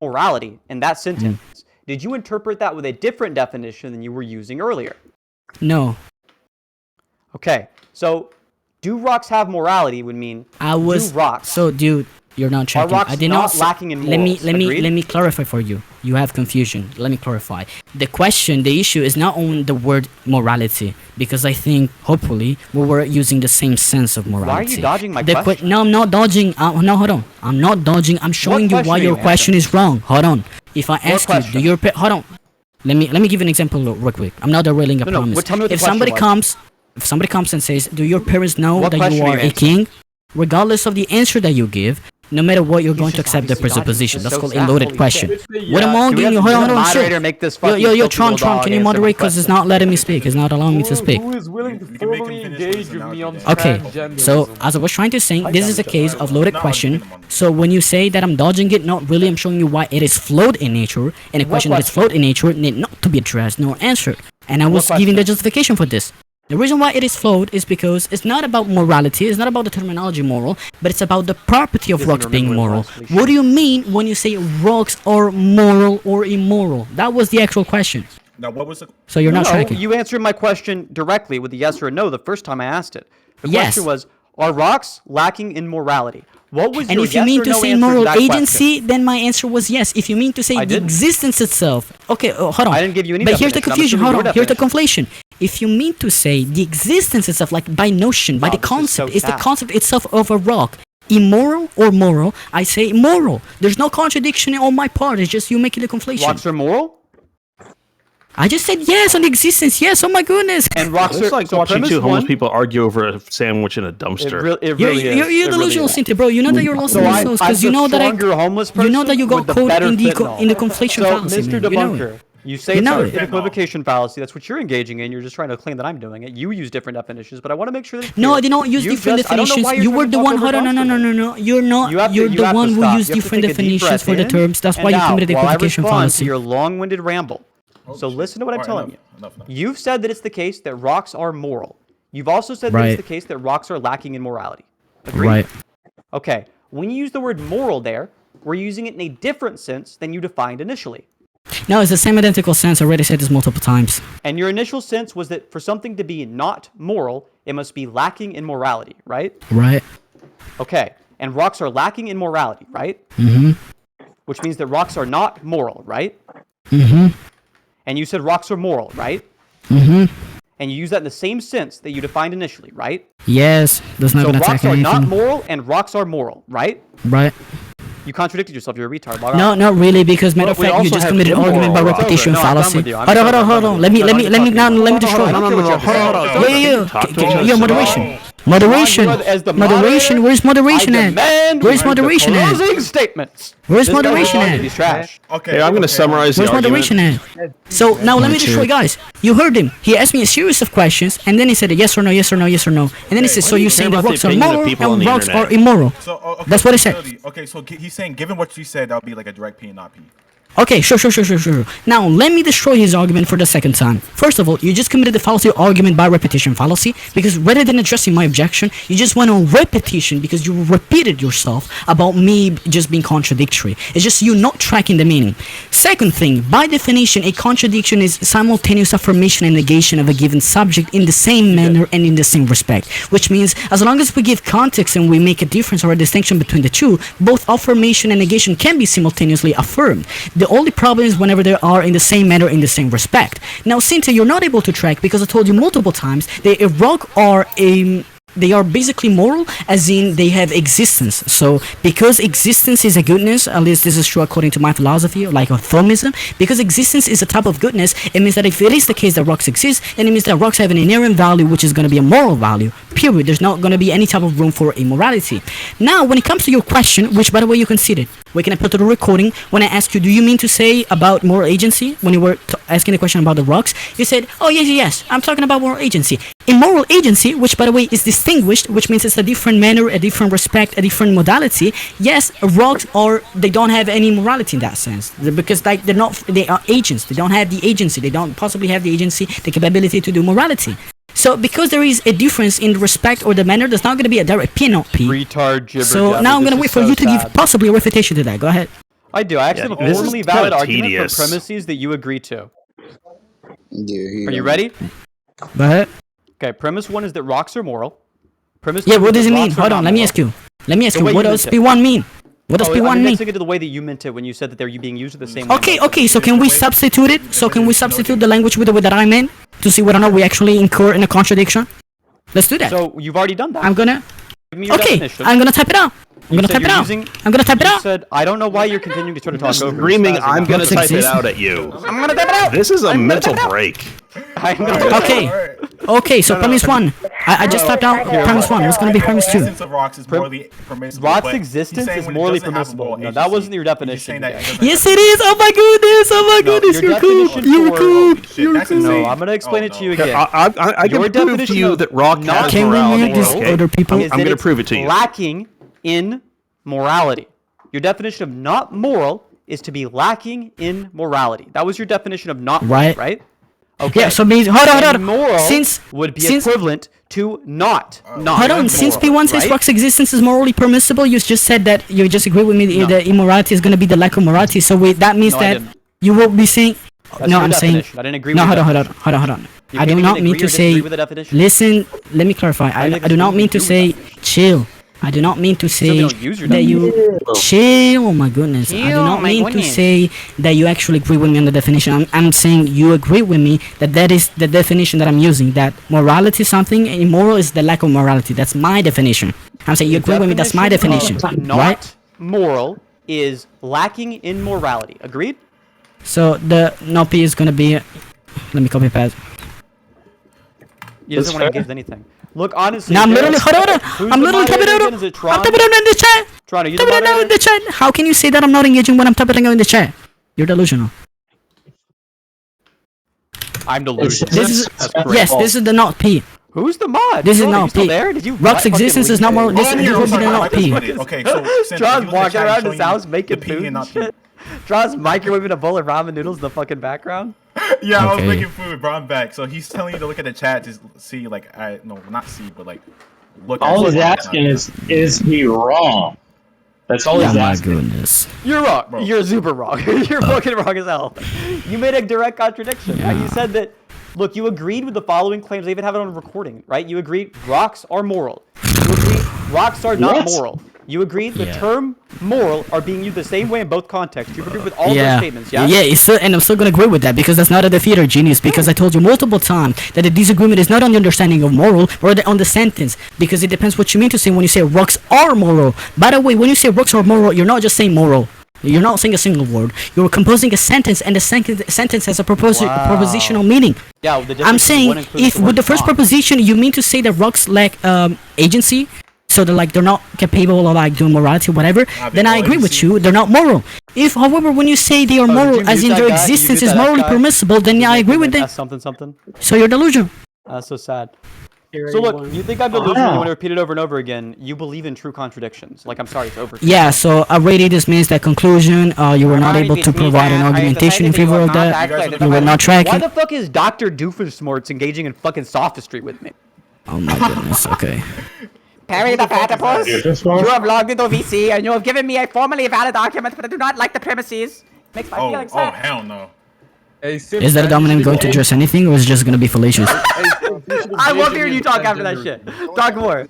morality in that sentence, did you interpret that with a different definition than you were using earlier? No, Okay, so do rocks have morality would mean I was do rocks. so dude. You're not checking. rocks I did not not. lacking in let me morals? Agreed? let me clarify for you. You have confusion. Let me clarify. The question, the issue is not on the word morality, because I think hopefully we were using the same sense of morality. dodging my The question? No, I'm not dodging. No, hold on. I'm not dodging. I'm showing you question why are your you question is wrong. Hold on. If I ask you, question? do your hold on. Let me give you an example real quick. I'm not derailing. I No, promise. tell me what the If somebody question was. if somebody comes and says, do your parents know What that you question are are you a answering? king? Regardless of the answer that you give, no matter what, you're going to just accept the obviously dodging. presupposition. This is That's so called sad. a loaded Holy question. shit. What am I Do we have giving you? to Hold get on, a hold on, moderator sure. make this Yo, fucking Tron, filthy little Tron, dog can you answer my moderate? Because it's not letting me speak. It's not allowing me to speak. Who is willing to You can make him formally finish with his engage with me on analogy Okay, transgenderism? so as I was trying to say, this is a case of loaded No, question. I'm kidding. So when you say that I'm dodging it, not really, I'm showing you why it is flawed in nature, and a question that is flawed in nature need not to be addressed nor answered. And I was giving the justification for this. The reason why it is flawed is because it's not about morality, it's not about the terminology moral, but it's about the property of Doesn't rocks being remember what it moral. was, we What do you mean when you say rocks are moral or immoral? That was the actual question. Now, what was the? So you're not No, tracking. you answered my question directly with a yes or a no the first time I asked it. The Yes. question was, are rocks lacking in morality? What was And your if you yes mean or to no say answer moral that question? agency, then my answer was yes. If you mean to say I the didn't. existence itself, okay, hold on. I didn't give you any But here's the definition. I'm confusion. assuming Hold your on. Here's the conflation. If you mean to say the existence itself, like by notion, by Wow, the this is so concept, it's the sad. concept itself of a rock. Immoral or moral? I say moral. There's no contradiction on my part. It's just you making the conflation. Rocks are moral? I just said yes on the existence. Yes. Oh my goodness. And rocks It's are like so watching premise two homeless one- people argue over a sandwich in a It, dumpster. it You're, really is. you're It really delusional, is. Sinthe, bro. You know that you're lost in So yourselves I'm because the you know that stronger homeless you know that person you got with the caught better in the fentanyl. in the conflation So, fallacy, Mr. man. You know Debunker, it. you say You know it's it. an equivocation fallacy. That's what you're engaging in. You're just trying to claim that I'm doing it. You use different definitions, but I want to make sure that it's No, clear. I did not use You different just- I don't know definitions. why you're You trying were to the talk one. over Hold on, no. You're not. You have to- You're you the have to one who stop. used You have to different take a deep definitions breath for the in, terms. That's and why you now, committed while I equivocation respond fallacy. to your long-winded ramble. So listen to what I'm telling you. Enough. You've said that it's the case that rocks are moral. You've also said that Right. it's the case that rocks are lacking in morality. Agreed? Right. Okay. When you use the word moral there, we're using it in a different sense than you defined initially. No, it's the same identical sense. I already said this multiple times. And your initial sense was that for something to be not moral, it must be lacking in morality, right? Right. Okay. And rocks are lacking in morality, right? Mm-hmm. Which means that rocks are not moral, right? Mm-hmm. And you said rocks are moral, right? Mm-hmm. And you use that in the same sense that you defined initially, right? Yes. That's not So gonna rocks attack are anything. not moral and rocks are moral, right? Right. You contradicted yourself. You're a retard. Log No, off. not really, because matter of we fact, you also just have committed immoral argument by rocks. repetition No, I'm done fallacy. with you. I'm Hold on, done hold on, hold with on. you. Let me I'm done destroy. Hold on. Yeah. Talk to us. Yo, moderation. Moderation. As the Moderation. Where's moderation I at? demand Where's moderation at? closing statements. Where's This guy moderation responded, at? He's trash. Okay. Hey, I'm gonna summarize the Where's argument. moderation at? So now let me destroy, guys. You heard him. He asked me a series of questions, and then he said yes or no, yes or no, yes or no, and then he said, so you're saying that about the rocks are opinion of moral people on and the rocks internet? are immoral. So, okay, That's what he said. Okay, so he's saying, given what you said, that would be like a direct P and not P. Okay, sure. Now, let me destroy his argument for the second time. First of all, you just committed the fallacy argument by repetition fallacy, because rather than addressing my objection, you just went on repetition because you repeated yourself about me just being contradictory. It's just you not tracking the meaning. Second thing, by definition, a contradiction is simultaneous affirmation and negation of a given subject in the same manner and in the same respect, which means as long as we give context and we make a difference or a distinction between the two, both affirmation and negation can be simultaneously affirmed. The only problem is whenever they are in the same manner, in the same respect. Now, Sinthe, you're not able to track because I told you multiple times that a rock are they are basically moral, as in they have existence. So because existence is a goodness, at least this is true according to my philosophy, like a Thomism, because existence is a type of goodness, it means that if it is the case that rocks exist, then it means that rocks have an inherent value, which is going to be a moral value, period. There's not going to be any type of room for immorality. Now, when it comes to your question, which by the way you conceded, we can put to the recording, when I asked you, do you mean to say about moral agency, when you were asking the question about the rocks, you said, oh yes, I'm talking about moral agency. Immoral agency, which by the way is distinguished, which means it's a different manner, a different respect, a different modality. Yes, rocks they don't have any morality in that sense, because like they are agents. They don't have the agency. They don't possibly have the agency, the capability to do morality. So because there is a difference in the respect or the manner, there's not going to be a direct P not P. Retard gibber So jabber. now I'm This going to wait is for so you to give sad. possibly a refutation to that. Go ahead. I do. I actually have a this is formally kinda valid argument tedious. for premises that you agree to. Yeah. Are you ready? Go ahead. Okay, premise one is that rocks are moral. Premise Yeah, two what is does that it mean? rocks are Hold on, not let me moral. ask you. Let me ask The you, way what you does meant it. P1 mean? What does I'm P1 mean? mixing it to the way that you meant it when you said that they're being used the same way. Okay, so can we substitute it? So can we substitute the language with the way that I meant to see whether or not we actually incur in a contradiction? Let's do that. So you've already done that. I'm gonna... Give me your Okay, definition. I'm gonna type it out. I'm You gonna said type it you're out. using- I'm gonna type it You out. said, I don't know why you're continuing to try to talk over me. Screaming, Spazzing I'm out. gonna Rocks type it exist. out at you. I'm gonna type it out. This is a mental break. I'm gonna Okay. Okay, so premise one. I just typed out premise one. What's gonna be premise two? Essence of rocks is morally permissible. Rock's but existence he's saying is when it morally doesn't have permissible. moral No, that agency, wasn't your he's just definition, saying that you it guys. doesn't Yes, have- it is. Oh my goodness. Oh my No, goodness. your You're cool. definition You're for- cool. Shit, You're that's cool. insane. No, I'm gonna explain it to you no. again. I Your can prove to definition you of that rock not has Can we morality. mute these okay? other people? Is I'm that gonna it's prove it to you. lacking in morality. Your definition of not moral is to be lacking in morality. That was your definition of not moral, Right. right? Okay. Yeah, so means hold on. And moral Since would be since equivalent to not hold on, since moral, P1 says right? rock's existence is morally permissible, you just said that you just agree with me No. that immorality is gonna be the lack of morality. So wait, that means No, I that didn't. you will be saying. That's No, your I'm saying. definition. I didn't agree No, with hold your on. I You do can't even not mean agree to or say. disagree with the definition. Listen, let me clarify. I do not mean to say chill. I do not mean to say don't use your that you chill. Oh my goodness. I do not mean to say that you actually agree with me on the definition. I'm saying you agree with me that is the definition that I'm using. That morality is something, and immoral is the lack of morality. That's my definition. I'm saying you agree with me. That's my definition, of not right? moral is lacking in morality. Agreed? So the no P is gonna be Let me copy paste. He doesn't want to give anything. Look, honestly. Now I'm literally I'm literally typing it out. Is it I'm typing it out in the chat. Tron, are you Typing it out in the chat. How can you say that I'm not engaging when I'm typing it out in the chat? You're delusional. I'm delusional. This is yes. This is the not P. Who's the mod? This is Tron, are you not still P. there? Did you Rock's fucking existence is leave not it? more. This Oh, would here, be sorry, not P. Okay, so since Tron's you walking around his showing house making the P food and not and P. shit. Tron's microwaving a bowl of ramen noodles in the fucking background. Yeah, I was Okay. making food, bro. I'm back. So he's telling you to look at the chat to see, like, not see, but like, look. All at he's asking is he wrong? That's all Oh he's my asking. goodness. You're wrong. Bro. You're super wrong. You're fucking wrong as hell. You made a direct contradiction. Right? You said that. Look, you agreed with the following claims. I even have it on recording, right? You agreed rocks are moral. You agreed rocks are not What? moral. You agreed the Yeah. term moral are being used the same way in both contexts. You agreed with all those Yeah, statements, yeah? yeah, it's still, and I'm still gonna agree with that because that's not a defeater, genius. Because I told you multiple times that the disagreement is not on the understanding of moral, or on the sentence. Because it depends what you mean to say when you say rocks are moral. By the way, when you say rocks are moral, you're not just saying moral. You're not saying a single word. You're composing a sentence, and the sentence has a propositional meaning. Yeah, well, the I'm difference is saying one includes if the with word the first not. proposition you mean to say that rocks lack agency, so they're not capable of like doing morality or whatever, then I agree with you. They're not moral. If, however, when you say they are Oh, did moral, you as mute in that their guy? Did you existence mute is that morally guy? permissible, then yeah, I agree with that. Something. So you're delusional. That's so sad. So look, you think I'm delusional, you want to repeat it over and over again, you believe in true contradictions. Like, I'm sorry, it's over. Yeah, so already this means that conclusion, you were not able to provide an argumentation in favor of that. You were not Why tracking. the fuck is Dr. Doofenshmirtz engaging in fucking sophistry with me? Oh my goodness, okay. Perry the Platypus, Doofenshmirtz? you have logged into VC and you have given me a formally valid document, but I do not like the premises. Makes my feelings Oh, hurt. hell no. Is that dominant going to address anything, or is it just going to be fallacious? I love hearing you talk after that shit. Talk more.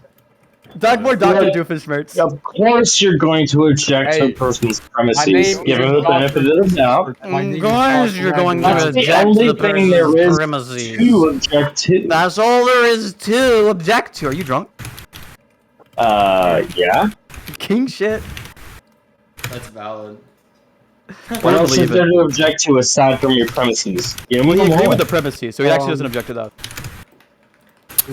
Talk more, Dr. Doofenshmirtz. Of course you're going to object to a person's premises, give him the benefit of the doubt. Guys, you're going to That's the object only to the thing there person's is premises. to object to. That's all there is to object to. Are you drunk? Yeah? King shit. That's valid. What else is believe it. there to object to aside from your premises? Give We me agree the with the premises, so he actually doesn't object to that.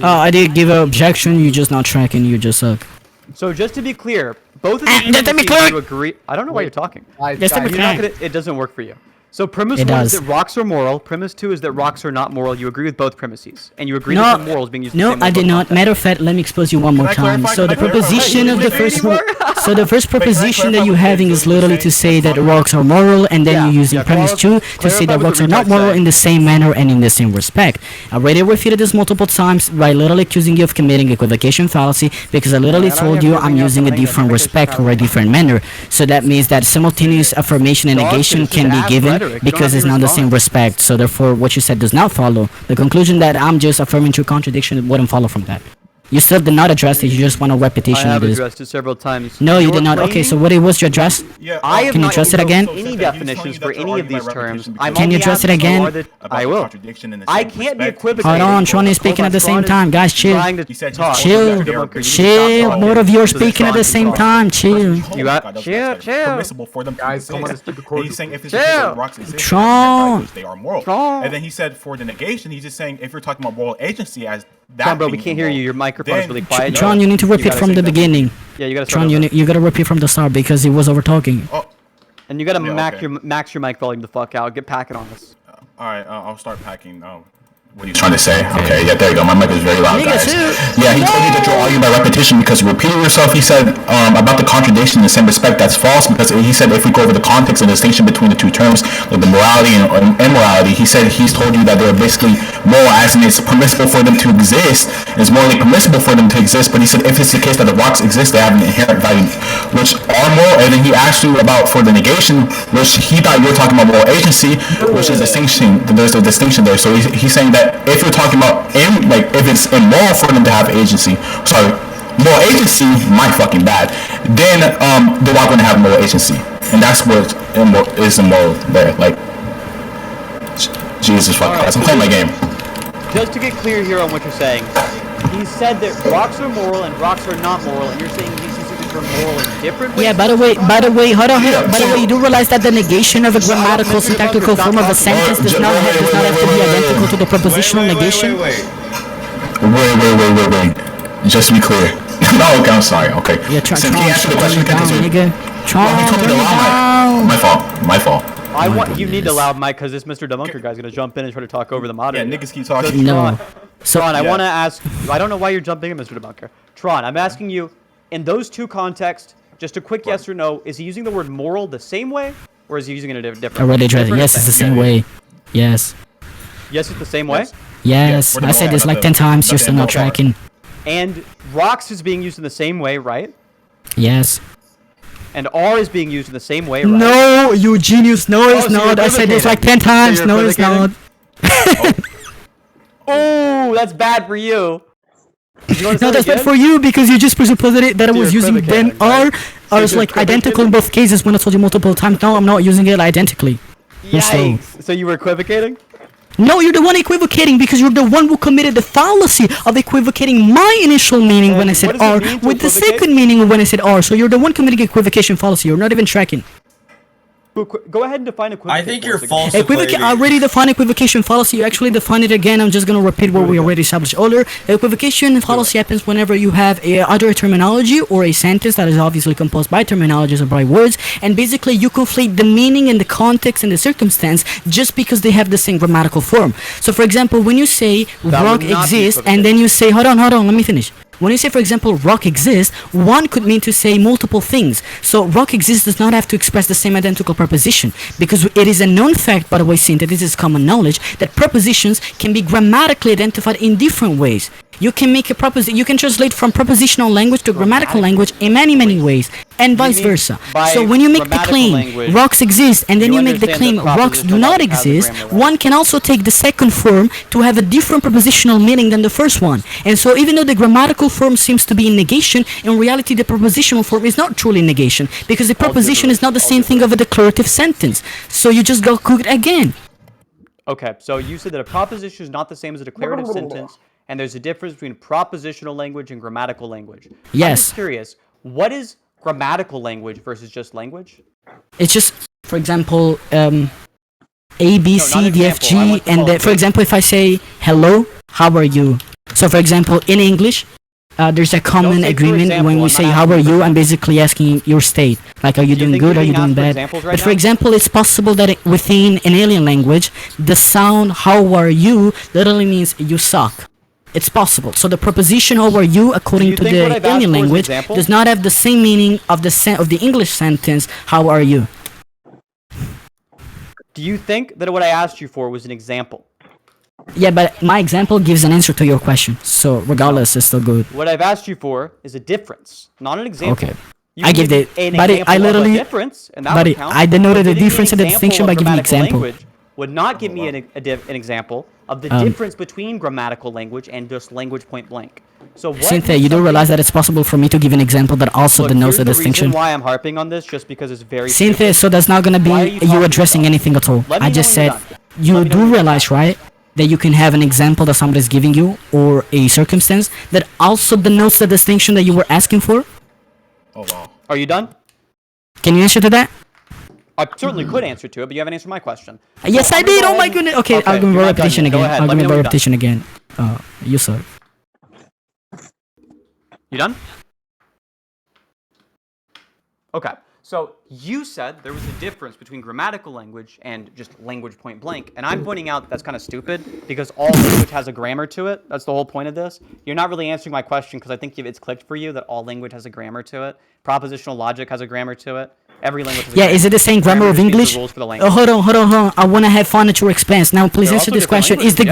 I did give an objection, you just not tracking, you just suck. So just to be clear, both of Just these to be premises clear. you agree. I don't know why you're talking. Just to be You're not clear. gonna, it doesn't work for you. So premise It one is does. that rocks are moral. Premise two is that rocks are not moral. You agree with both premises, and you agree No, that the moral is being used. the no, same way I in did both not. contexts. Matter of fact, let me expose you one more Can I time. clarify? So the Can I clarify? proposition of the first, so the first can I proposition that clarify you're what having you're is literally to say that saying? rocks are moral, and then Yeah, you're using yeah, premise two to say clarify that what rocks the are not retard's moral saying. in the same manner and in the same respect. I already repeated this multiple times by literally accusing you of committing equivocation fallacy because I literally told you I'm using a different respect or a different manner. So that means that simultaneous affirmation and Dog, negation this is can be ass given rhetoric. You don't because have it's to not the same respond. respect. So therefore, what you said does not follow. The conclusion that I'm just affirming true contradiction wouldn't follow from that. You still did not address it. You just want a I repetition have of this. addressed it several times. No, you You're did not. Okay, so claiming- what it was you address? Yeah, I have Can you not address it used again? any Sinthe, he's definitions telling you for that you're any of arguing these by terms. repetition I'm because Can you only address it asking again? are the- about I the will. contradiction in the I same can't be respect. equivocating. Hold on, Tron is speaking at the same time. Guys, chill. Trying to He said talk. Chill. Chill. Both of you are speaking at the same time. Chill. You got- chill. Permissible for them to Guys, come on, exist. let's keep the And cordial. he's saying if it's Chill. the case that rocks exist, Tron. they are moral. Tron. And then he said for the negation, he's just saying if you're talking about moral agency as that. Tron, bro, we being can't hear you. immoral, Your microphone is then- really quiet. Tron, you need to repeat gotta from say the that. beginning. Yeah, you gotta start Tron, over. you gotta repeat from the start because he was over talking. Oh, And you gotta Yeah, max okay. your mic volume the fuck out. Get packing on us. all right. I'll start packing. What are you trying to say? Okay, yeah, there you go. My mic is very loud, guys. Yeah, he told you that you're arguing by repetition because you're repeating yourself. He said about the contradiction in the same respect. That's false because he said if we go over the context and distinction between the two terms, like the morality and immorality, he said he's told you that they're basically moral as in it's permissible for them to exist. It's morally permissible for them to exist. But he said if it's the case that the rocks exist, they have an inherent value, which are moral. And then he asked you about for the negation, which he thought you were talking about moral agency, which is distinction. There's a distinction there. So he's saying that if you're talking about if it's immoral for them to have agency, moral agency, my fucking bad, then they're not going to have moral agency, and that's what is immoral there. Like, Jesus fucking Christ, I'm playing my game. Just to get clear here on what you're saying, he said that rocks are moral and rocks are not moral, and you're saying he's using the term moral in different ways. Yeah, by the way, hold on. By the way, you do realize that the negation of a grammatical syntactical form of a sentence does not have to be identical to the prepositional negation? Wait. Just to be clear. No, okay, I'm sorry. Okay. Yeah, try Can you answer the question? nigga. My fault. You need a loud mic because this Mr. Debunker guy's gonna jump in and try to talk over the moderator. Yeah, niggas keep talking. No. Tron, I want to ask. I don't know why you're jumping in, Mr. Debunker. Tron, I'm asking you, in those two contexts, just a quick yes or no. Is he using the word moral the same way, or is he using it in a different? Already addressed. Yes, it's the same way. Yes. Yes, it's the same way. Yes. I said this like 10 times. You're still not tracking. And rocks is being used in the same way, right? Yes. And R is being used in the same way, right? No, you genius. No, it's not. I said this like 10 times. No, it's not. Oh, that's bad for you. No, that's bad for you because you just presupposed that I was using them R. I was like identical in both cases when I told you multiple times. No, I'm not using it identically. Yikes. So you were equivocating? No, you're the one equivocating because you're the one who committed the fallacy of equivocating my initial meaning when I said R with the second meaning when I said R. So you're the one committing equivocation fallacy. You're not even tracking. Go ahead and define equivocation. I think you're false. I already defined equivocation fallacy. You actually define it again. I'm just going to repeat what we already established earlier. Equivocation fallacy happens whenever you have either a terminology or a sentence that is obviously composed by terminologies or by words, and basically you conflate the meaning and the context and the circumstance just because they have the same grammatical form. So for example, when you say rock exists and then you say, hold on, let me finish. When you say, for example, rock exists, one could mean to say multiple things. So rock exists does not have to express the same identical preposition, because it is a known fact, by the way, Sinthe, this is common knowledge, that prepositions can be grammatically identified in different ways. You can make a you can translate from prepositional language to grammatical language in many ways, and vice versa. So when you make the claim, rocks exist, and then you make the claim, rocks do not exist, one can also take the second form to have a different prepositional meaning than the first one. And so even though the grammatical form seems to be in negation, in reality the prepositional form is not truly negation, because the preposition is not the same thing of a declarative sentence. So you just got cooked again. Okay, so you said that a proposition is not the same as a declarative sentence, and there's a difference between propositional language and grammatical language. Yes. I'm just curious, what is grammatical language versus just language? It's just, for example, A, B, C, D, F, G, and for example, if I say, hello, how are you? So for example, in English, there's a common agreement when we say, how are you? I'm basically asking your state. Like, are you doing good? Are you doing bad? But for example, it's possible that within an alien language, the sound, how are you, literally means you suck. It's possible. So the preposition "how are you," according to the alien language, does not have the same meaning of the English sentence "how are you." Do you think that what I asked you for was an example? Yeah, but my example gives an answer to your question. So regardless, it's still good. What I've asked you for is a difference, not an example. Okay. I give the, but I literally, difference, and that but would count, I denoted the difference and the distinction by giving an example. Would not give me an example of the difference between grammatical language and just language point blank. So Sinthe, you do realize that it's possible for me to give an example that also denotes the distinction? Here's the reason why I'm harping on this, just because it's very Sinthe, so that's not gonna be you addressing anything at all. I just said, you do realize, right, that you can have an example that somebody's giving you, or a circumstance, that also denotes the distinction that you were asking for? Oh, wow. Are you done? Can you answer to that? I certainly could answer to it, but you haven't answered my question. Yes, I did. Oh my goodness. Okay, I'll give you a repetition again. I'll give you a repetition again. You suck. You done? Okay. So you said there was a difference between grammatical language and just language point blank, and I'm pointing out that's kind of stupid because all language has a grammar to it. That's the whole point of this. You're not really answering my question because I think it's clicked for you that all language has a grammar to it. Propositional logic has a grammar to it. Every language has a grammar. Is it the same grammar of English? Hold on. I want to have fun at your expense. Now, please answer this question. Is the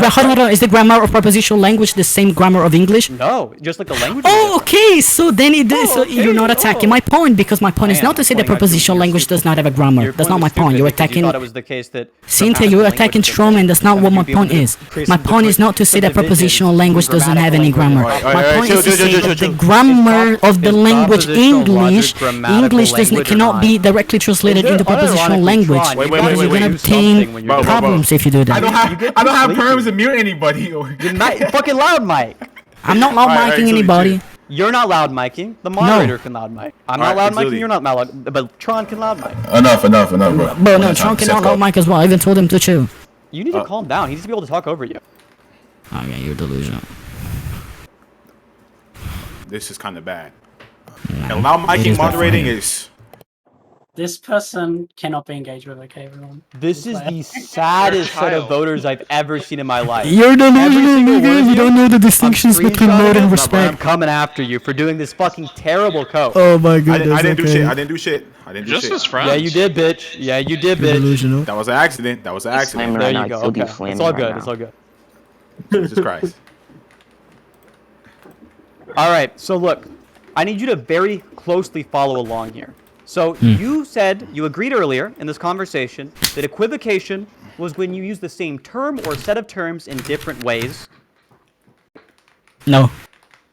is the grammar of propositional language the same grammar of English? No, just like the language. Oh, okay. So then you're not attacking my point, because my point is not to say that propositional language does not have a grammar. That's not my point. You're attacking. You thought it was the case that Sinthe, you're attacking Strawman. That's not what my point is. My point is not to say that propositional language doesn't have any grammar. My point is to say that the grammar of the language English cannot be directly translated into propositional language. Because you're gonna obtain problems if you do that. I don't have perms to mute anybody. You're not fucking loud, Mike. I'm not loud micing anybody. You're not loud miking. The moderator can loud mic. I'm not loud miking. You're not loud, but Tron can loud mic. Enough, bro. Bro, no, Tron cannot loud mic as well. I even told him to chill. You need to calm down. He needs to be able to talk over you. Okay, you're delusional. This is kind of bad. And loud miking moderating is. This person cannot be engaged with, okay, everyone? This is the saddest set of voters I've ever seen in my life. You're delusional, nigga. You don't know the distinctions between mode and respect. I'm coming after you for doing this fucking terrible code. Oh my goodness. I didn't do shit. I didn't do shit. Just as friends. Yeah, you did, bitch. Yeah, you did, bitch. Delusional. That was an accident. There you go. Okay. It's all good. It's all good. Jesus Christ. All right. So look, I need you to very closely follow along here. So you said, you agreed earlier in this conversation that equivocation was when you use the same term or set of terms in different ways. No.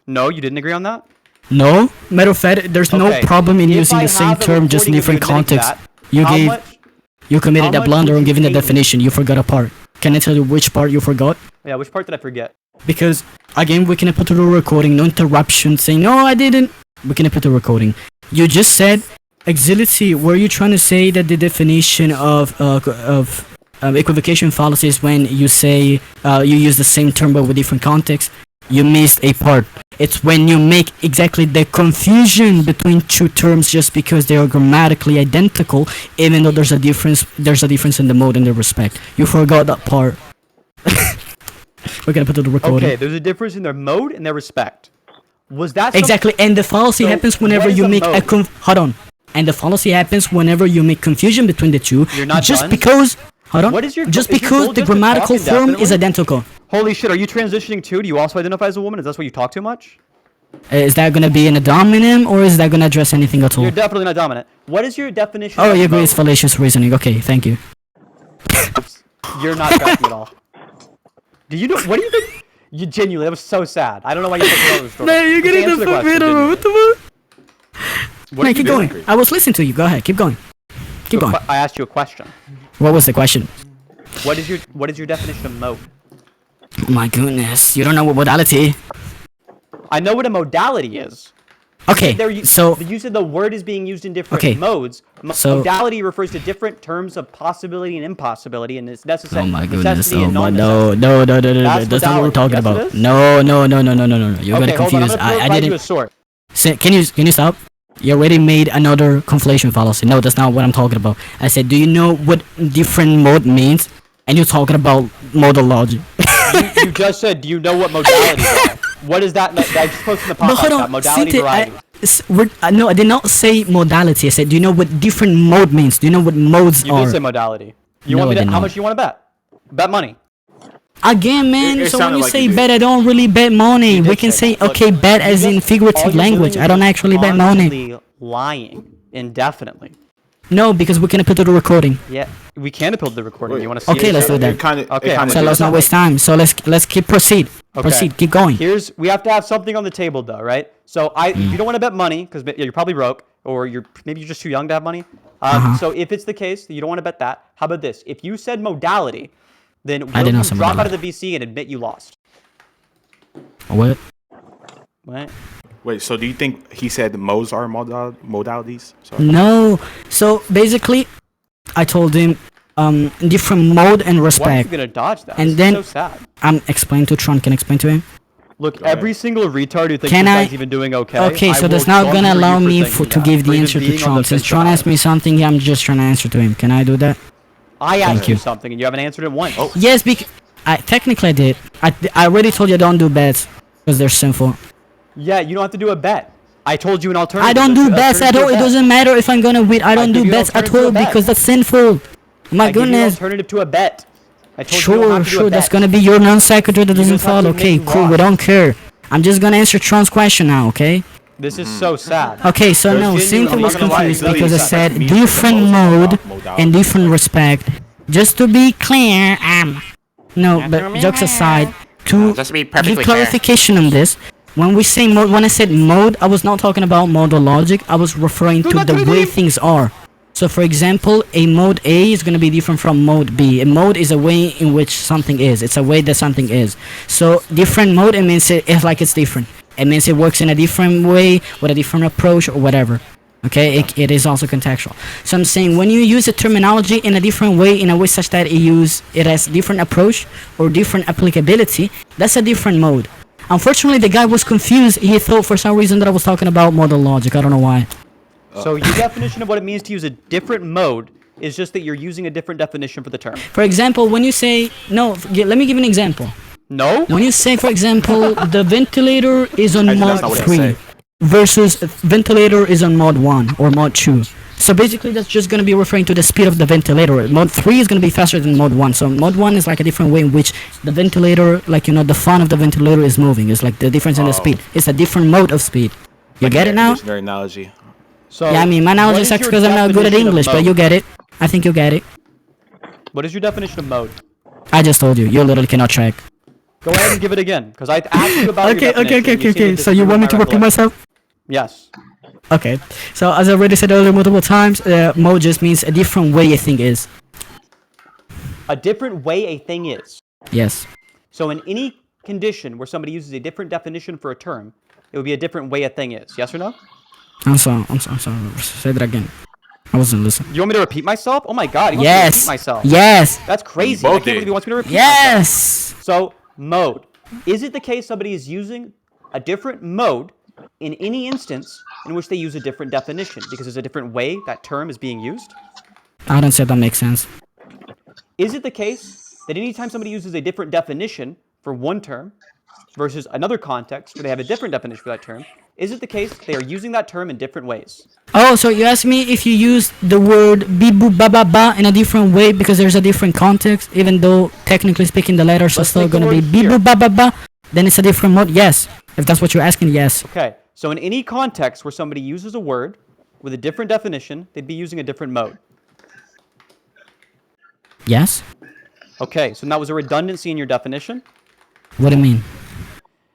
No, you didn't agree on that? No. Matter of fact, there's no problem in using the same term, just in different contexts. You committed a blunder on giving the definition. You forgot a part. Can I tell you which part you forgot? Yeah, which part did I forget? Because, again, we can put the recording, no interruption, saying, no, I didn't. We can put the recording. You just said, Axility, were you trying to say that the definition of equivocation fallacy is when you say you use the same term but with different context? You missed a part. It's when you make exactly the confusion between two terms just because they are grammatically identical, even though there's a difference in the mode and the respect. You forgot that part. We're gonna put the recording. Okay, there's a difference in their mode and their respect. Was that exactly? And the fallacy happens whenever you make a hold on. And the fallacy happens whenever you make confusion between the two. You're not just done? because. Hold on. What is your, just is your because goal the just to grammatical talk form is indefinitely? identical. Holy shit! Are you transitioning too? Do you also identify as a woman? Is that why you talk too much? Is that gonna be in a dominant or is that gonna address anything at all? You're definitely not dominant. What is your definition? Oh, of you agree mode? it's fallacious reasoning. Okay, thank you. You're not tracking at all. Do you know? What do you think? You genuinely, that was so sad. I don't know why you're taking over the story. Man, you're getting the fuck rid of what the fuck? Man, keep going. I was listening to you. Go ahead. Keep going. Keep going. I asked you a question. What was the question? What is your definition of mode? Oh my goodness, you don't know what modality? I know what a modality is. Okay, so you said the word is being used in different modes. Modality refers to different terms of possibility and impossibility, and it's necessary. Oh my goodness! Oh my no! That's not what we're talking about. No! You're getting confused. I didn't. Can you stop? You already made another conflation fallacy. No, that's not what I'm talking about. I said, do you know what different mode means? And you're talking about modal logic. you just said, do you know what modalities are? What is that? I just posted in the pop-up that modality variety. No, I did not say modality. I said, do you know what different mode means? Do you know what modes are? You did say modality. You want me to, how much you want to bet? Bet money. Again, man, so when you say bet, I don't really bet money. We can say, okay, bet as in figurative language. I don't actually bet money. Lying indefinitely. No, because we can put the recording. Yeah, we can put the recording. You want to see okay, it? Let's do that. Okay, so let's not waste time. So let's keep proceed. Okay. Proceed. Keep going. We have to have something on the table though, right? So you don't want to bet money because you're probably broke or maybe you're just too young to have money. So if it's the case that you don't want to bet that, how about this? If you said modality, then will you drop out of the VC and admit you lost? What? What? Wait, so do you think he said modes are modalities? Sorry. No. So basically, I told him different mode and respect. Why are you gonna dodge that? And then so sad. I'm explaining to Tron. Can I explain to him? Look, every single retard who thinks this guy's even doing okay. Okay, so that's not gonna allow me to give the answer to Tron. Since Tron asked me something, I'm just trying to answer to him. Can I do that? I asked you something and you haven't answered it once. Oh. Yes, because technically I did. I already told you I don't do bets because they're sinful. Yeah, you don't have to do a bet. I told you an alternative. I don't do bets at all. It doesn't matter if I'm gonna win. I don't do bets at all because that's sinful. My goodness. Alternative to a bet. I told you sure. That's gonna be your non-sequitur that doesn't follow. Okay, cool. We don't care. I'm just gonna answer Tron's question now. Okay. This is so sad. Okay, so no, Sinthe was confused because I said different mode and different respect. Just to be clear, no, but jokes aside, to give clarification on this. When we say mode, when I said mode, I was not talking about modal logic. I was referring to the way things are. So, for example, a mode A is going to be different from mode B. A mode is a way in which something is. It's a way that something is. So, different mode, it means it's like it's different. it means it works in a different way, with a different approach, or whatever. Okay, it is also contextual. So I'm saying when you use a terminology in a different way, in a way such that it has different approach or different applicability, that's a different mode. Unfortunately, the guy was confused. He thought for some reason that I was talking about modal logic. I don't know why. So your definition of what it means to use a different mode is just that you're using a different definition for the term. For example, when you say let me give an example. No. When you say, for example, the ventilator is on mod 3 versus ventilator is on mod 1 or mod 2. So basically that's just going to be referring to the speed of the ventilator. Mod 3 is going to be faster than mod 1. So mod 1 is like a different way in which the ventilator, like, you know, the fan of the ventilator is moving. It's like the difference in the speed. It's a different mode of speed. You get it now? Very analogy. So yeah, I mean, my analogy sucks because I'm not good at English, but you get it. I think you get it. What is your definition of mode? I just told you. You literally cannot check. Go ahead and give it again, because I asked you about your definition. Okay. So you want me to repeat myself? Yes. Okay. So as I already said earlier multiple times, mode just means a different way a thing is. A different way a thing is. Yes. So in any condition where somebody uses a different definition for a term, it would be a different way a thing is. Yes or no? I'm sorry. Say that again. I wasn't listening. You want me to repeat myself? Oh my god, he wants me to repeat myself. Yes. That's crazy. I can't believe he wants me to repeat myself. So, mode. Is it the case somebody is using a different mode in any instance in which they use a different definition because there's a different way that term is being used? I don't say that makes sense. Is it the case that anytime somebody uses a different definition for one term versus another context where they have a different definition for that term, is it the case they are using that term in different ways? Oh, so you asked me if you use the word bi boo ba ba ba in a different way because there's a different context, even though technically speaking the letters are still going to be bi boo ba ba ba, then it's a different mode? Yes. If that's what you're asking, yes. Okay. So in any context where somebody uses a word with a different definition, they'd be using a different mode. Yes. Okay. So that was a redundancy in your definition? What do you mean?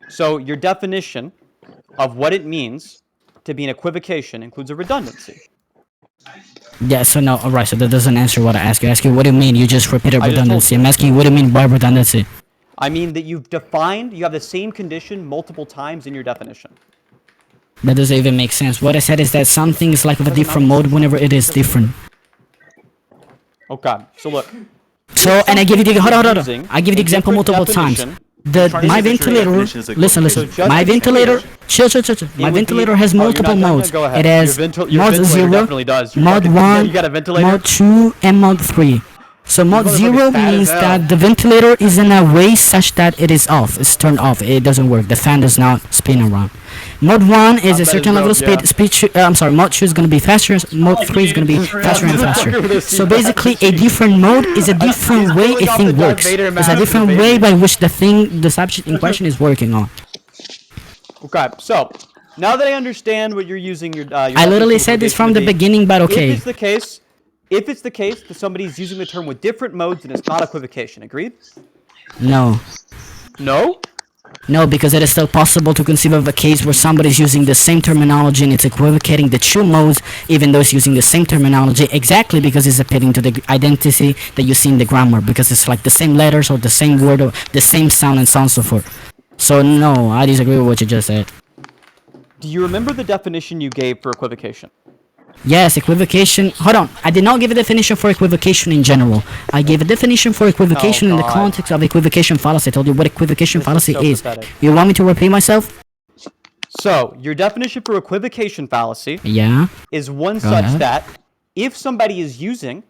So your definition of what it means to be an equivocation includes a redundancy. Yeah, so no, alright, so that doesn't answer what I asked you. I asked you, what do you mean? You just repeated redundancy. I'm asking you, what do you mean by redundancy? I mean that you have the same condition multiple times in your definition. That doesn't even make sense. What I said is that something is like of a different mode whenever it is different. Okay, so look. So, and I give you the, hold on. I give you the example multiple times. My ventilator, listen, my ventilator, chill. My ventilator has multiple modes. It has mod 0, mod 1, mod 2, and mod 3. So mod 0 means that the ventilator is in a way such that it is off, it's turned off, it doesn't work, the fan does not spin around. Mod 1 is a certain level of speed, mod 2 is going to be faster, mod 3 is going to be faster and faster. So basically a different mode is a different way a thing works. It's a different way by which the subject in question is working on. Okay, so now that I understand what you're using your I literally said this from the beginning, but okay. If it's the case that somebody's using the term with different modes, then it's not equivocation. Agreed? No. No? No, because it is still possible to conceive of a case where somebody's using the same terminology and it's equivocating the two modes, even though it's using the same terminology, exactly because it's appealing to the identity that you see in the grammar, because it's like the same letters or the same word or the same sound and so on and so forth. So no, I disagree with what you just said. Do you remember the definition you gave for equivocation? Yes, equivocation. Hold on. I did not give a definition for equivocation in general. I gave a definition for equivocation in the context of equivocation fallacy. I told you what equivocation fallacy is. You want me to repeat myself? So, your definition for equivocation fallacy is one such that if somebody is using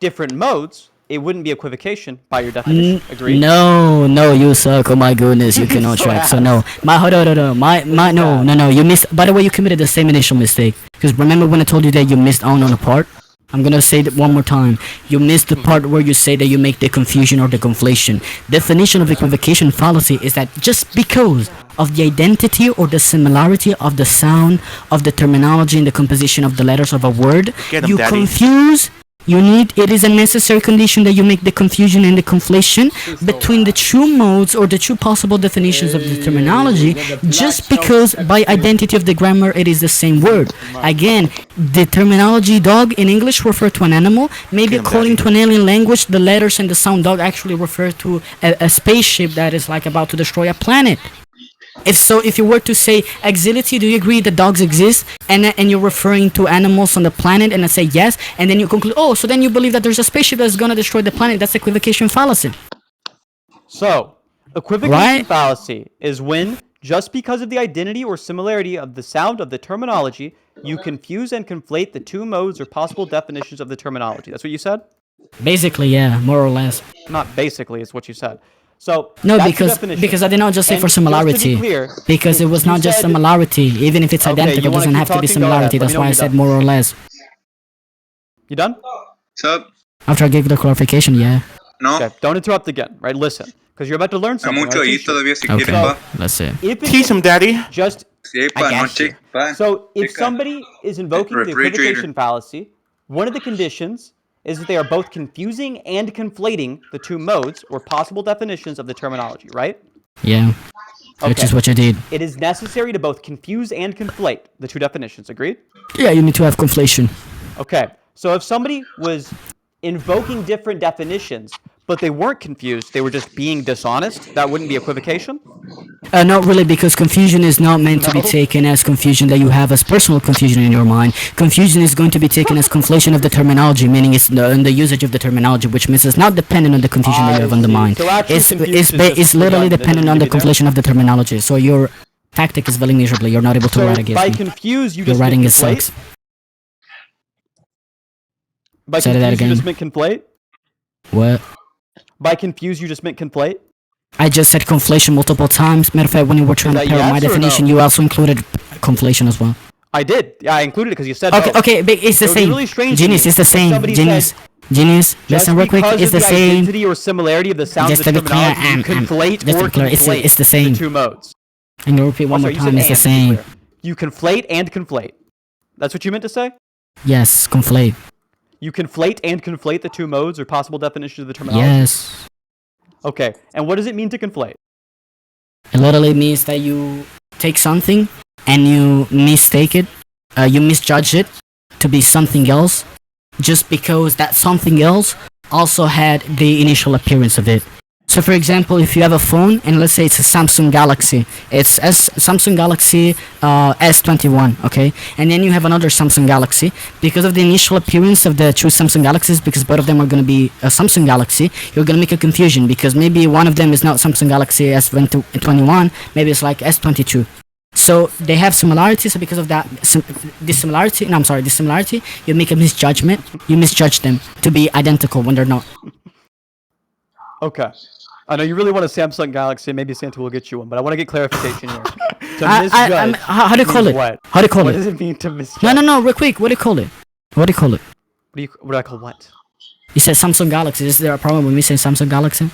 different modes, it wouldn't be equivocation by your definition. Agreed? No, you suck. Oh my goodness, you cannot track. So no. No. You missed. By the way, you committed the same initial mistake. Because remember when I told you that you missed on a part? I'm gonna say that one more time. You missed the part where you say that you make the confusion or the conflation. Definition of equivocation fallacy is that just because of the identity or the similarity of the sound, of the terminology and the composition of the letters of a word, you confuse. It is a necessary condition that you make the confusion and the conflation between the two modes or the two possible definitions of the terminology, just because by identity of the grammar it is the same word. Again, the terminology dog in English refer to an animal. Maybe according to an alien language, the letters and the sound dog actually refer to a spaceship that is like about to destroy a planet. If you were to say Axility, do you agree that dogs exist? And you're referring to animals on the planet, and I say yes, and then you conclude, oh, so then you believe that there's a spaceship that's gonna destroy the planet. That's equivocation fallacy. So, equivocation fallacy is when, just because of the identity or similarity of the sound of the terminology, you confuse and conflate the two modes or possible definitions of the terminology. That's what you said? Basically, yeah, more or less. Not basically, it's what you said. So no, that's because I did not just say for similarity. Because it was not just similarity. Even if it's identical, it doesn't have to be similarity. That's why I said more or less. You done? Sup? After I gave the clarification, yeah. No. Okay, don't interrupt again, right? Listen, because you're about to learn something. Okay, let's see. Teach him, Daddy. Just. I got you. So if somebody is invoking the equivocation fallacy, one of the conditions is that they are both confusing and conflating the two modes or possible definitions of the terminology, right? Yeah. Which is what you did. It is necessary to both confuse and conflate the two definitions, agreed? Yeah, you need to have conflation. Okay, so if somebody was invoking different definitions, but they weren't confused, they were just being dishonest, that wouldn't be equivocation? Not really, because confusion is not meant to be taken as confusion that you have as personal confusion in your mind. Confusion is going to be taken as conflation of the terminology, meaning it's the usage of the terminology, which means it's not dependent on the confusion that you have on the mind. So it's literally dependent on the conflation of the terminology. So your tactic is very miserably. You're not able to write against me. By confuse, you your just writing meant is sucks. By Say that confuse, again. you just meant conflate? What? By confuse, you just meant conflate? I just said conflation multiple times. Matter of fact, when you were trying to pair my definition, you also included conflation as well. I did. Yeah, I included it because you said okay, both. Okay, but it's the same. Really Genius, it's the same. Genius, listen real quick. It's the same. Identity or similarity of the sound Just of the to be clear, terminology, you conflate or conflate it's the same. the two modes. I'm gonna repeat one more time. It's the same. You conflate and conflate. That's what you meant to say? Yes, conflate. You conflate and conflate the two modes or possible definitions of the terminology? Yes. Okay, and what does it mean to conflate? It literally means that you take something and you mistake it, you misjudge it to be something else, just because that something else also had the initial appearance of it. So for example, if you have a phone, and let's say it's a Samsung Galaxy, it's Samsung Galaxy S21, okay? And then you have another Samsung Galaxy, because of the initial appearance of the two Samsung Galaxies, because both of them are going to be a Samsung Galaxy, you're going to make a confusion, because maybe one of them is not Samsung Galaxy S21, maybe it's like S22. So they have similarities, so because of that dissimilarity, you make a misjudgment, you misjudge them to be identical when they're not. Okay. I know you really want a Samsung Galaxy, maybe Sinthe will get you one, but I want to get clarification here. To misjudge how do you call it? What? How do you call What it? does it mean to misjudge? No, real quick, what do you call it? What do you call it? What do I call what? You said Samsung Galaxy, is there a problem with me saying Samsung Galaxy?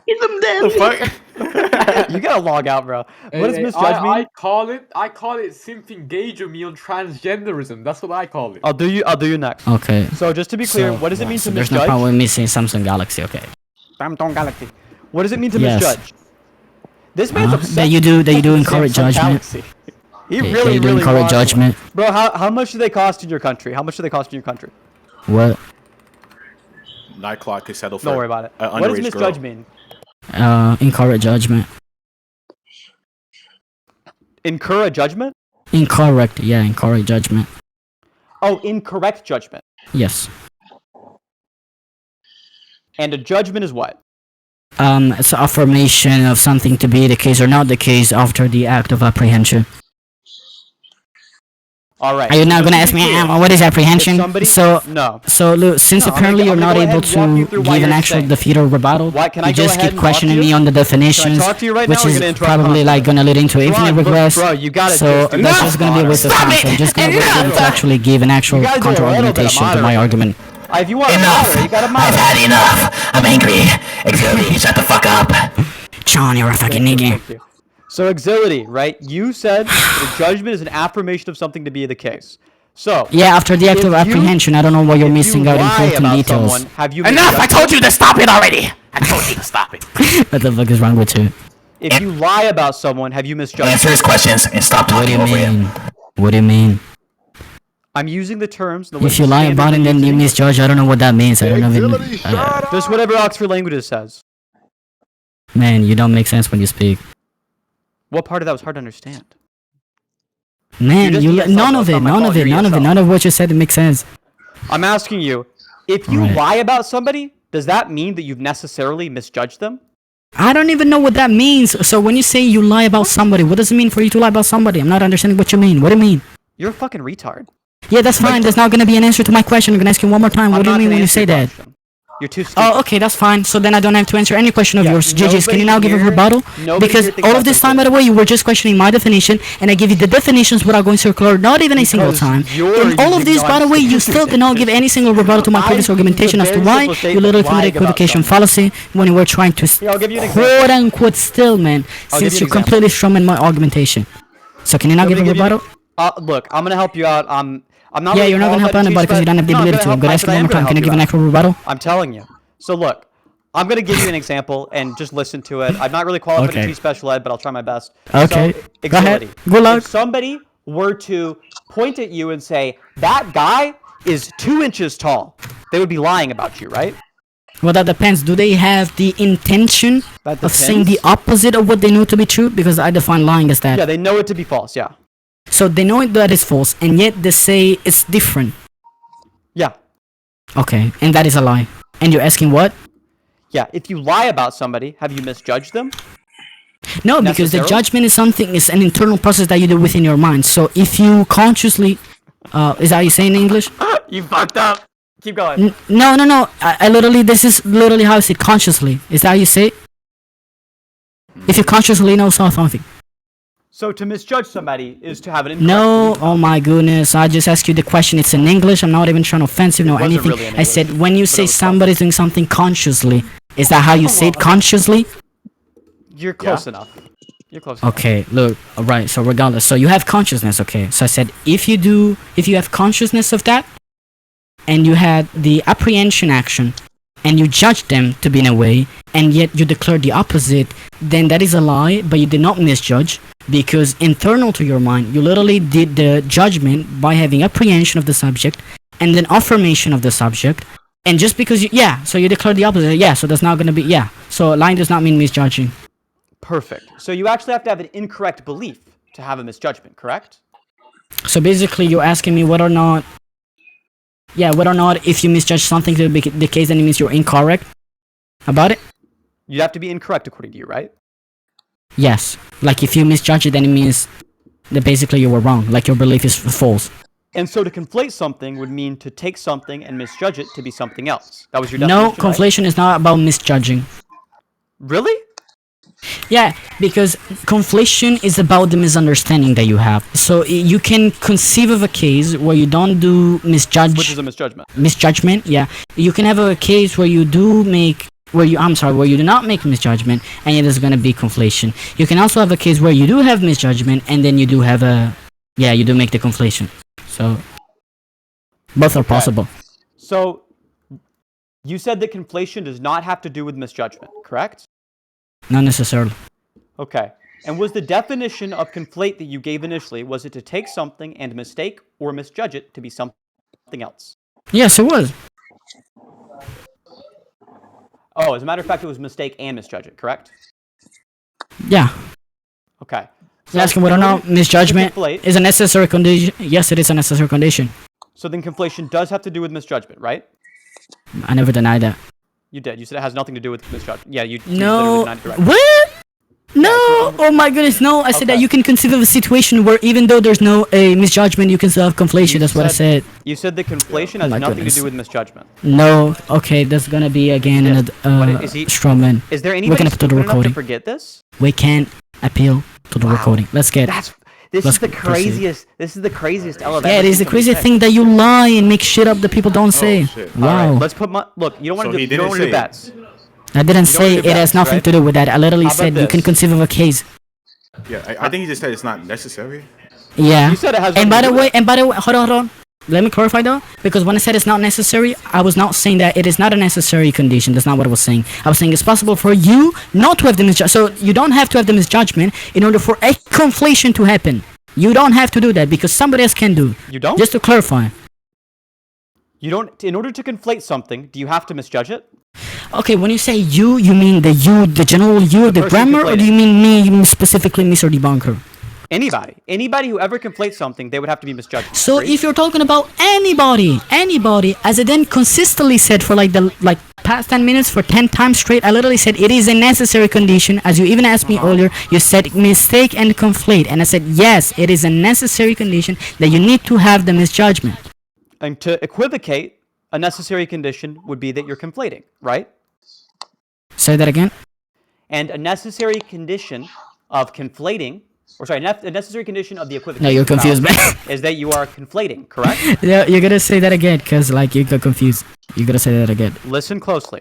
The fuck? You gotta log out, bro. What does misjudge mean? I call it Sinthe engaging me on transgenderism. That's what I call it. I'll do you next. Okay. So just to be clear, what does it mean to there's misjudge? no problem with me saying Samsung Galaxy, okay. Samsung Galaxy. What does it mean to Yes. misjudge? This man's obsessed. That you do incorrect Samsung judgment. Galaxy. He really, you do really incorrect wants one. judgment. Bro, how much do they cost in your country? How much do they cost in your country? What? Nightclock could settle for. Don't worry about it. An What does underage misjudge girl. mean? Incorrect judgment. Incur a judgment? Incorrect judgment. Oh, incorrect judgment. Yes. And a judgment is what? It's an affirmation of something to be the case or not the case after the act of apprehension. All right. Are you now going to ask me what is apprehension? No. So look, since apparently you're not able to give an actual defeat or rebuttal, you just keep questioning me on the definitions, which is probably like going to lead into infinite regress. Bro, you gotta so that's just going to be a waste of time. So I'm just going to wait for you to actually give an actual counter-argumentation to my argument. If you want to moderate, you gotta moderate. I've had enough. I'm angry. Axility, shut the fuck up. John, you're a fucking nigga. So Axility, right? You said the judgment is an affirmation of something to be the case. So yeah, after the act of apprehension, I don't know why you're missing out important details. Enough! I told you to stop it already. I told you to stop it. What the fuck is wrong with you? If you lie about someone, have you misjudged? Answer his questions and stop talking over him. What do you mean? I'm using the terms. If you lie about it, then you misjudge. I don't know what that means. I don't know. Just whatever Oxford Languages says. Man, you don't make sense when you speak. What part of that was hard to understand? Man, none of what you said makes sense. I'm asking you, if you lie about somebody, does that mean that you've necessarily misjudged them? I don't even know what that means. So when you say you lie about somebody, what does it mean for you to lie about somebody? I'm not understanding what you mean. What do you mean? You're a fucking retard. Yeah, that's fine. There's not gonna be an answer to my question. I'm gonna ask you one more time. What do you mean when you say that? You're too stupid. Oh, okay, that's fine. So then I don't have to answer any question of yours. JJ's, can you now give a rebuttal? Because all of this time, by the way, you were just questioning my definition, and I give you the definitions without going circular, not even a single time. In all of this, by the way, you still did not give any single rebuttal to my previous argumentation as to why you literally committed equivocation fallacy when you were trying to quote-unquote still, man, since you completely strawman my argumentation. So can you now give a rebuttal? Look, I'm gonna help you out. I'm not. Yeah, you're not gonna help anybody because you don't have the ability to. I'm gonna ask you one more time. Can you give an actual rebuttal? I'm telling you. So look, I'm gonna give you an example and just listen to it. I'm not really qualified to teach special ed, but I'll try my best. Okay. So, go ahead. Good luck. If somebody were to point at you and say that guy is 2 inches tall, they would be lying about you, right? Well, that depends. Do they have the intention of saying the opposite of what they know to be true? Because I define lying as that. Yeah, they know it to be false. Yeah. So they know that it's false, and yet they say it's different. Yeah. Okay, and that is a lie. And you're asking what? Yeah, if you lie about somebody, have you misjudged them? No, because the judgment is something, it's an internal process that you do within your mind. So if you consciously, is that how you say in English? You fucked up. Keep going. No. I literally, this is literally how I say it, consciously. Is that how you say it? If you consciously know something. So to misjudge somebody is to have an incorrect No, oh my goodness, I just asked you the question. It's in English. I'm not even trying to offensive, no anything. Really I said, when you say somebody's doing something consciously, is that how you say it, consciously? You're close enough. You're close enough. Okay, look, alright, so regardless. So you have consciousness, okay. So I said, if you have consciousness of that, and you had the apprehension action, and you judge them to be in a way, and yet you declare the opposite, then that is a lie, but you did not misjudge, because internal to your mind, you literally did the judgment by having apprehension of the subject, and then affirmation of the subject, and just because so you declare the opposite, so that's not gonna be, so lying does not mean misjudging. Perfect. So you actually have to have an incorrect belief to have a misjudgment, correct? So basically, you're asking me whether or not if you misjudge something to be the case, then it means you're incorrect about it? You'd have to be incorrect according to you, right? Yes. Like if you misjudge it, then it means that basically you were wrong. Like your belief is false. And so to conflate something would mean to take something and misjudge it to be something else. That was your definition, No, conflation is not about misjudging. Really? Yeah, because conflation is about the misunderstanding that you have. So you can conceive of a case where you don't do misjudge. Which is a misjudgment. Misjudgment, yeah. You can have a case where you do make, where you do not make misjudgment, and it is going to be conflation. You can also have a case where you do have misjudgment, and then you do have you do make the conflation. So both are possible. So you said that conflation does not have to do with misjudgment, correct? Not necessarily. Okay. And was the definition of conflate that you gave initially, was it to take something and mistake or misjudge it to be something else? Yes, it was. Oh, as a matter of fact, it was mistake and misjudge it, correct? Yeah. Okay. So asking whether or not misjudgment is a necessary condition. Yes, it is a necessary condition. So then conflation does have to do with misjudgment, right? I never denied that. You did. You said it has nothing to do with misjudgment. Yeah, you no. literally denied it directly. What? No! Oh my goodness, no! I said that you can conceive of a situation where even though there's no misjudgment, you can still have conflation. That's what I said. You said the conflation has nothing to do with misjudgment. No. Okay, that's gonna be again a straw man. Is there anybody stupid enough to forget this? We can't appeal to the recording. Let's get. This is the craziest. This is the craziest element. Yeah, it is the craziest thing that you lie and make shit up that people don't say. Shit. Wow. Right, let's put look. You don't want to do bets. I didn't say it has nothing to do with that. I literally said you can conceive of a case. Yeah, I think he just said it's not necessary. Yeah. You said it has and by the way, hold on. Let me clarify though, because when I said it's not necessary, I was not saying that it is not a necessary condition. That's not what I was saying. I was saying it's possible for you not to have the misjudgment. So you don't have to have the misjudgment in order for a conflation to happen. You don't have to do that because somebody else can do. You don't? Just to clarify. You don't. In order to conflate something, do you have to misjudge it? Okay, when you say you mean the general you, the grammar, or do you mean me specifically, Mr. Debunker? Anybody who ever conflates something, they would have to be misjudged. So if you're talking about anybody, as I then consistently said for like the past 10 minutes for 10 times straight, I literally said it is a necessary condition. As you even asked me earlier, you said mistake and conflate, and I said yes, it is a necessary condition that you need to have the misjudgment. And to equivocate, a necessary condition would be that you're conflating, right? Say that again. And a necessary condition of conflating, or sorry, a necessary condition of the equivocation. No, you're confused, man. Is that you are conflating, correct? Yeah, you're gonna say that again, cause like you got confused. You gotta say that again. Listen closely.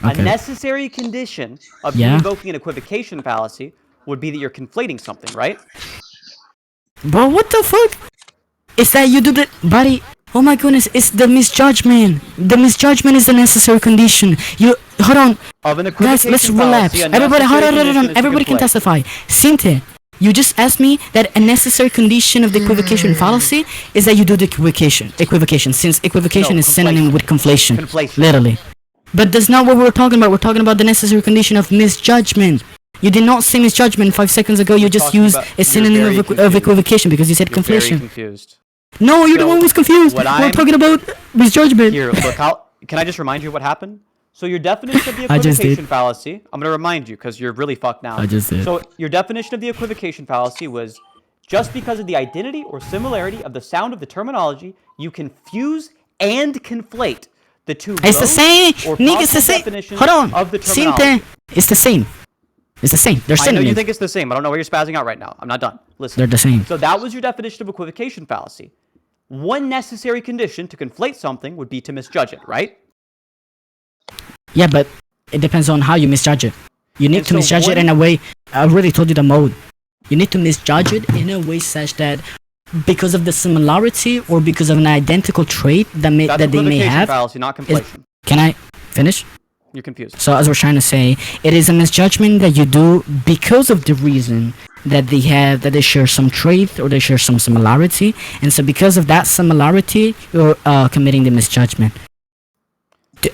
Okay. A necessary condition of you invoking an equivocation fallacy would be that you're conflating something, right? Bro, what the fuck? Is that you do the buddy? Oh my goodness, it's the misjudgment. The misjudgment is the necessary condition. You hold on, guys. Let's relax. Everybody, hold on. Everybody can testify. Sinthe, you just asked me that a necessary condition of the equivocation fallacy is that you do the equivocation, since equivocation is synonym with conflation. Literally. But that's not what we're talking about. We're talking about the necessary condition of misjudgment. You did not say misjudgment 5 seconds ago. You just used a synonym of equivocation because you said conflation. Very confused. No, you're the one who's confused. We're talking about misjudgment. Here, look, can I just remind you what happened? So your definition of the equivocation fallacy, I'm going to remind you because you're really fucked now. I just did. So your definition of the equivocation fallacy was just because of the identity or similarity of the sound of the terminology, you confuse and conflate the two It's the same. Nick, it's the same. Hold on. Of the terminology. Sinthe. It's the same. It's the same. They're synonyms. I know you think it's the same. I don't know why you're spazzing out right now. I'm not done. Listen. They're the same. So that was your definition of equivocation fallacy. One necessary condition to conflate something would be to misjudge it, right? Yeah, but it depends on how you misjudge it. You need to misjudge it in a way. I already told you the mode. You need to misjudge it in a way such that because of the similarity or because of an identical trait that they may have. Fallacy, not conflation. Can I finish? You're confused. So as we're trying to say, it is a misjudgment that you do because of the reason that they share some trait or they share some similarity, and so because of that similarity, you're committing the misjudgment.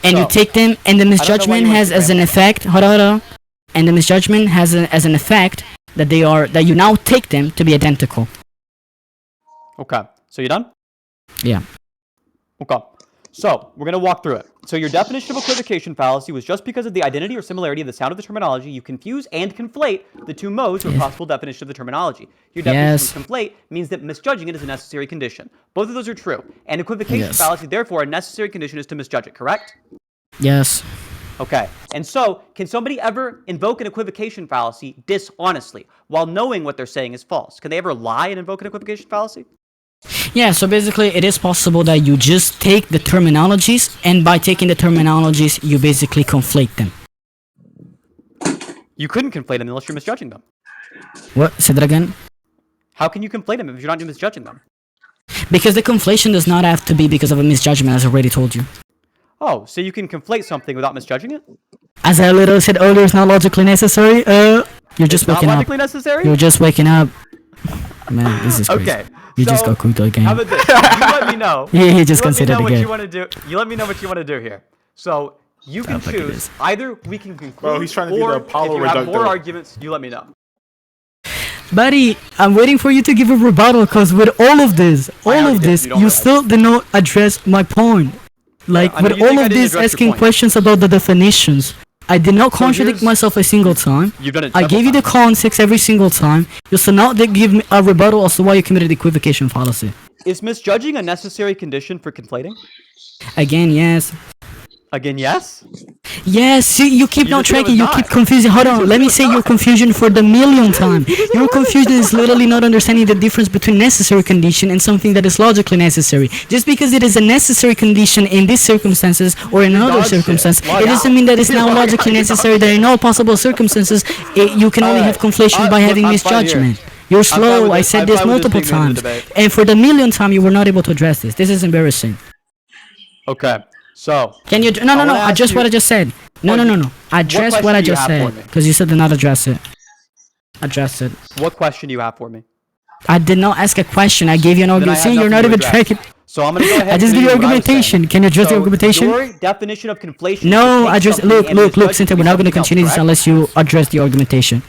And you take them, and the misjudgment has as an effect. Hold on. And the misjudgment has as an effect that you now take them to be identical. Okay. So you done? Yeah. Okay. So we're gonna walk through it. So your definition of equivocation fallacy was just because of the identity or similarity of the sound of the terminology, you confuse and conflate the two modes or possible definition of the terminology. Your definition of conflate means that misjudging it is a necessary condition. Both of those are true. And equivocation fallacy, therefore, a necessary condition is to misjudge it, correct? Yes. Okay. And so, can somebody ever invoke an equivocation fallacy dishonestly while knowing what they're saying is false? Can they ever lie and invoke an equivocation fallacy? Yeah, so basically it is possible that you just take the terminologies, and by taking the terminologies, you basically conflate them. You couldn't conflate them unless you're misjudging them. What? Say that again? How can you conflate them if you're not misjudging them? Because the conflation does not have to be because of a misjudgment, as I already told you. Oh, so you can conflate something without misjudging it? As I literally said earlier, it's not logically necessary. You're just waking up. Not logically necessary? You're just waking up. Man, this is crazy. Okay. You just got cooked again. How about this? You let me know. Yeah, he just considered again. You let me know what you want to do here. So you can choose. Either we can conclude, Bro, he's trying to do the Apollo if you have more arguments, you let me know. Buddy, I'm waiting for you to give a rebuttal, because with all of this, you still did not address my point. Like, with all of this asking questions about the definitions, I did not contradict myself a single time. You've done it I gave you the context every single time. You still not give me a rebuttal as to why you committed equivocation fallacy. Is misjudging a necessary condition for conflating? Again, yes. Again, yes? Yes, see, you keep not tracking, you keep confusing. Hold on, let me say your confusion for the millionth time. Your confusion is literally not understanding the difference between necessary condition and something that is logically necessary. Just because it is a necessary condition in these circumstances or in another circumstance, it doesn't mean that it's now logically necessary that in all possible circumstances, you can only have conflation by having misjudgment. You're slow, I said this multiple times. And for the millionth time, you were not able to address this. This is embarrassing. Okay. So can you no address what I just said? No. Address what I just said, because you said do not address it. Address it. What question do you have for me? I did not ask a question. I gave you an argument saying you're not even tracking. So I'm gonna go ahead. I just give you argumentation. Can you address the argumentation? Your definition of conflation. No, I just look, Sinthe, we're not gonna continue this unless you address the argumentation.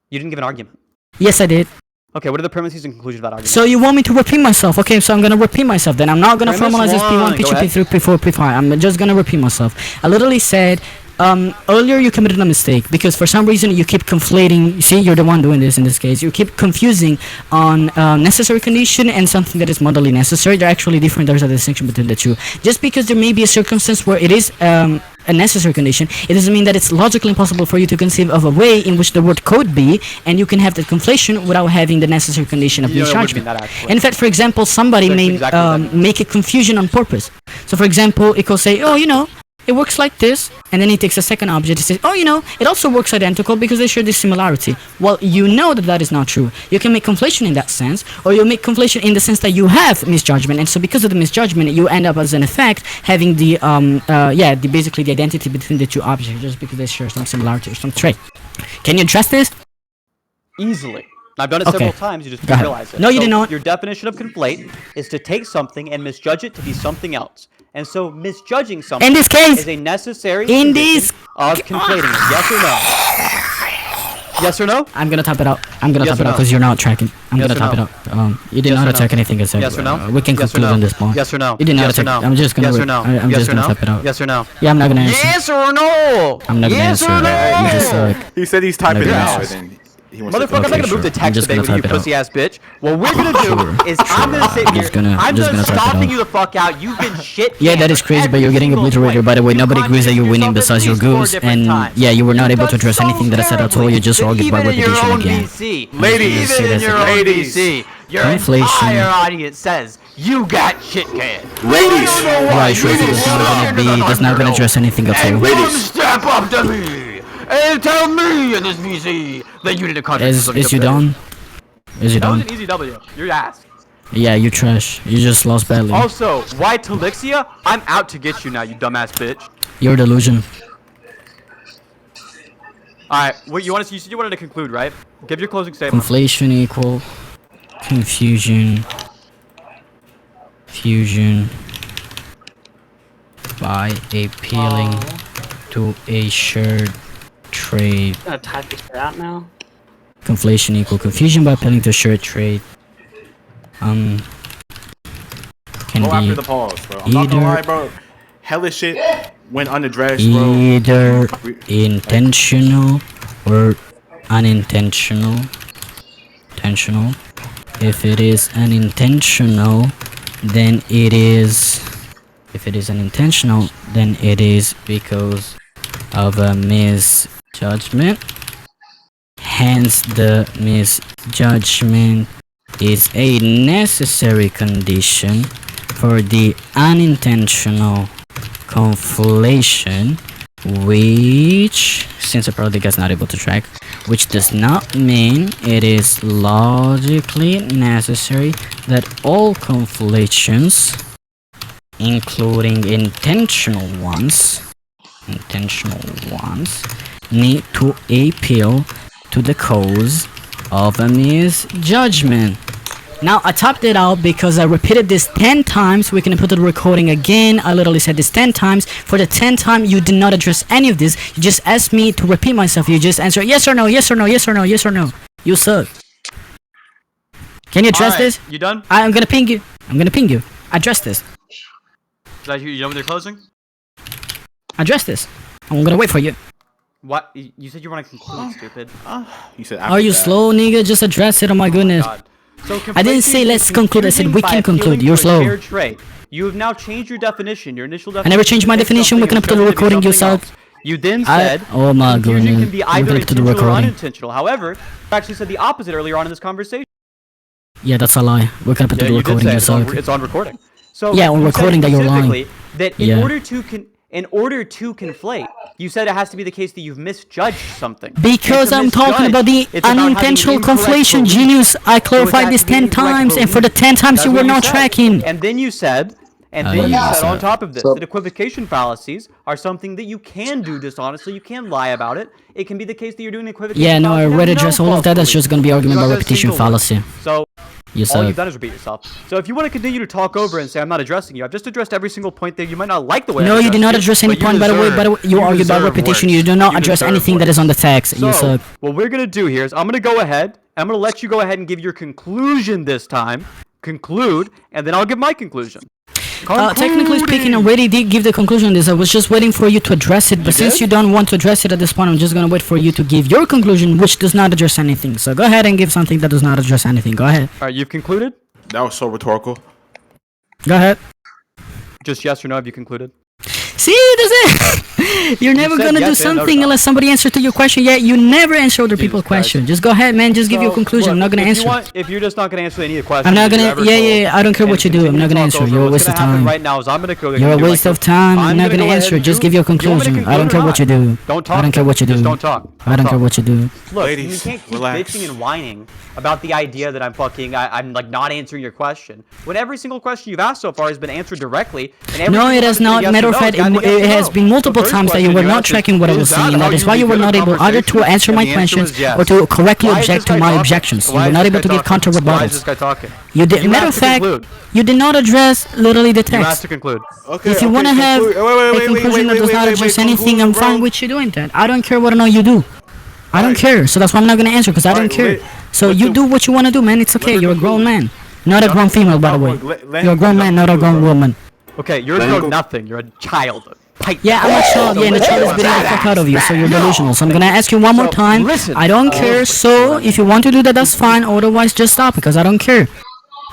You didn't give an argument. Yes, I did. Okay, what are the premises and conclusions of that argument? So you want me to repeat myself? Okay, so I'm gonna repeat myself then. I'm not gonna Premise formalize this one, P1, go P2, ahead. P3, P4, P5. I'm just gonna repeat myself. I literally said, earlier you committed a mistake because for some reason you keep conflating. See, you're the one doing this in this case. You keep confusing on necessary condition and something that is modally necessary. They're actually different. There's a distinction between the two. Just because there may be a circumstance where it is a necessary condition, it doesn't mean that it's logically impossible for you to conceive of a way in which the word could be, and you can have that conflation without having the necessary condition of misjudgment. In fact, for example, somebody may make a confusion on purpose. So, for example, it could say, oh, you know, it works like this, and then he takes a second object and says, oh, you know, it also works identical because they share this similarity. Well, you know that that is not true. You can make conflation in that sense, or you make conflation in the sense that you have misjudgment, and so because of the misjudgment, you end up as an effect having the, basically the identity between the two objects just because they share some similarity or some trait. Can you address this? Easily. I've done it several times, you just didn't realize it. No, you did not. Your definition of conflate is to take something and misjudge it to be something else. And so misjudging something in this case, is a necessary condition of conflating it. Yes or no? Yes or no? I'm gonna top it out. I'm gonna top it out because you're not tracking. I'm gonna top it out. You did not attack anything I said. Yes or no? We can conclude on this point. Yes or no? You did not attack. I'm just gonna. Yes or no? I'm just gonna top it out. Yes or no? Yeah, I'm not gonna answer. Yes or no? I'm not gonna answer. You just suck. He said he's typing it out. And he wants Motherfucker, I'm not gonna move the text today with you pussy ass bitch. What we're gonna do is I'm gonna sit here. I'm just stomping you the fuck out. You've been shit. Yeah, that is crazy, but you're getting obliterated. By the way, nobody agrees that you're winning besides your goose. And yeah, you were not able to address anything that I said at all. You just argued by repetition again. Ladies, even in your own VC, your entire audience says you got shit canned. Ladies, right, sure. That's not gonna address anything at all. Ladies, step up to me and tell me in this VC that you did a contract. Is you done? Is you done? That was an easy W. Your ass. Yeah, you trash. You just lost badly. Also, why Talixia? I'm out to get you now, you dumbass bitch. You're a delusion. Alright, what you said you wanted to conclude, right? Give your closing statement. Conflation equal confusion fusion by appealing to a shared trait. I'm gonna type this out now. Conflation equal confusion by appealing to a shared trait. Can go be after the pause, bro. I'm not gonna lie, bro. Hella shit went unaddressed, bro. Either intentional or unintentional. Intentional. If it is unintentional, then it is. If it is unintentional, then it is because of a misjudgment. Hence, the misjudgment is a necessary condition for the unintentional conflation, which, since the product is not able to track, which does not mean it is logically necessary that all conflations, including intentional ones, need to appeal to the cause of a misjudgment. Now, I topped it out because I repeated this 10 times. We can put the recording again. I literally said this 10 times. For the 10th time, you did not address any of this. You just asked me to repeat myself. You just answer yes or no, yes or no, yes or no, yes or no. You suck. Can you address this? You done? I'm gonna ping you. I'm gonna ping you. Address this. You done with your closing? Address this. I'm gonna wait for you. What? You said you want to conclude, stupid. You said Are you slow, nigga? Just address it. Oh my goodness. So I didn't say let's conclude. I said we can conclude. You're slow. You have now changed your definition. Your initial definition. I never changed my definition. We're gonna put the recording yourself. You then said oh my confusion goodness. can be I'm either gonna put the intentional or recording. unintentional. However, you actually said the opposite earlier on in this conversation. Yeah, that's a lie. We're gonna put the recording yourself. It's on recording. So yeah, on you recording said that you're lying. That in order to conflate, you said it has to be the case that you've misjudged something. Because I'm talking about the unintentional conflation, genius. I clarified this 10 times, and for the 10 times you were not tracking. And then you said And then you said on top of this that equivocation fallacies are something that you can do dishonestly. You can lie about it. It can be the case that you're doing equivocation. Yeah, no, I already addressed all of that. That's just gonna be argument by repetition fallacy. So You all suck. you've done is repeat yourself. So if you want to continue to talk over and say I'm not addressing you, I've just addressed every single point there. You might not like the way. No, you did not address any point. By the way, you argue by repetition. You do not address anything that is on the text. You suck. What we're gonna do here is I'm gonna go ahead. I'm gonna let you go ahead and give your conclusion this time. Conclude, and then I'll give my conclusion. Technically speaking, I already did give the conclusion on this. I was just waiting for you to address it, but since you don't want to address it at this point, I'm just gonna wait for you to give your conclusion, which does not address anything. So go ahead and give something that does not address anything. Go ahead. All right, you've concluded? That was so rhetorical. Go ahead. Just yes or no, have you concluded? See, that's it. You're never gonna do something unless somebody answers to your question. Yeah, you never answer other people's question. Just go ahead, man. Just give your conclusion. I'm not gonna answer. If you're just not gonna answer any of the questions, I'm not gonna. Yeah. I don't care what you do. I'm not gonna answer. You're a waste of time. Right now is I'm gonna go. You're a waste of time. I'm not gonna answer. Just give your conclusion. I don't care what you do. Don't talk. I don't care what you do. Just don't talk. I don't care what you do. Look, Ladies, you can't keep relax. bitching and whining about the idea that I'm like not answering your question. When every single question you've asked so far has been answered directly. No, it has not. Matter of fact, it has been multiple times that you were not tracking what I was saying. That is why you were not able either to answer my questions or to correctly object to my objections. You were not able to give counter rebuttals. Why is this guy talking? You did. Matter of fact, you did not address literally the You asked text. to conclude. If you want to have a conclusion that does not address anything, I'm fine with you doing that. I don't care what or not you do. I don't care. So that's why I'm not gonna answer because I don't care. So you do what you want to do, man. It's okay. You're a grown man, not a grown female, by the way. You're a grown man, not a grown woman. Okay, you're a nothing. You're a child. Yeah, I'm a child. Yeah, and the child is beating the fuck out of you, so you're delusional. So I'm gonna ask you one more time. I don't care. So if you want to do that, that's fine. Otherwise, just stop because I don't care.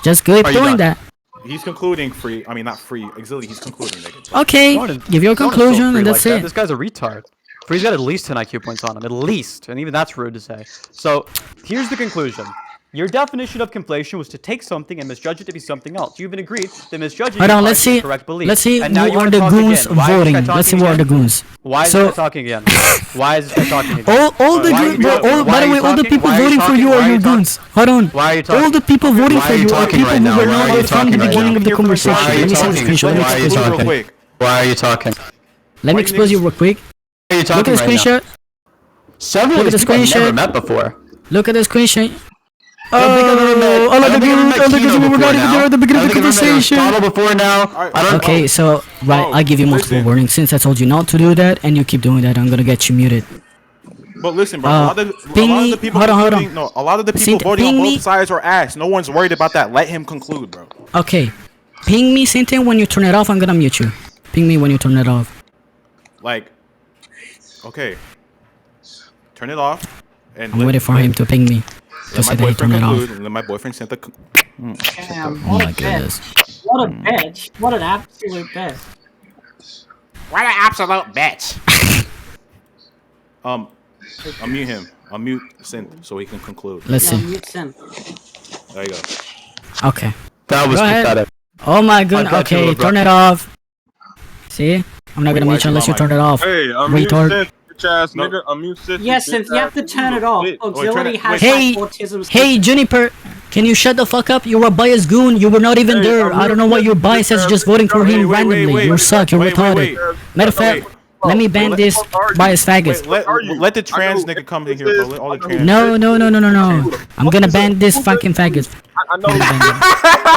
Just keep doing that. He's concluding free. I mean, not free. Axility, he's concluding. Nigga. Okay, give your conclusion and that's it. This guy's a retard. Free's got at least 10 IQ points on him, at least, and even that's rude to say. So, here's the conclusion. Your definition of conflation was to take something and misjudge it to be something else. You've been agreed that misjudging is the correct belief. Let's see and now who you are the goons voting. Let's see who are the goons. Why is this guy talking again? Why is this guy talking again? All the goons, by the way, all the people voting for you are your goons. Hold on. Why are you talking? All the people voting for you are people who were not there from the beginning of the conversation. Let me send the screenshot. Let me expose you real quick. Why are you talking? Let me expose you real quick. Why are you Look at talking the screenshot. Several Look of at these the people I've never screenshot. met before. Look at the screenshot. Oh, all of the goons were not even there at the beginning of the conversation. Before now. Okay, so I give you multiple warnings. Since I told you not to do that, and you keep doing that, I'm gonna get you muted. But listen, bro. A lot of the people voting, no, a lot of the people voting on both sides are ass. No one's worried about that. Let him conclude, bro. Okay, ping me, Sinthe, when you turn it off. I'm gonna mute you. Ping me when you turn it off. Like, okay, turn it off. And I'm waiting for him to ping me to say that he turned it off. And let my boyfriend send the. Damn, Oh what my a goodness. bitch. What a bitch. What an absolute bitch. What an absolute bitch. Unmute him. Unmute Sinthe so he can conclude. Listen. Yeah, mute Sin. There you go. Okay. That was Go ahead. pathetic. Oh my goodness. Okay, turn it off. See? I'm not gonna mute you unless you turn it off. Hey, retard. Ass nigga, unmute Sinthe. Yes, Sin, you have to turn it off. Auxiliary has Hey, like autism. hey, Juniper, can you shut the fuck up? You're a biased goon. You were not even there. I don't know what your bias is. Just voting for him randomly. You suck. You're retarded. Matter of fact, let me ban this biased faggot. Let the trans nigga come in here, bro. Let all the trans. No. I'm gonna ban this fucking faggot. I know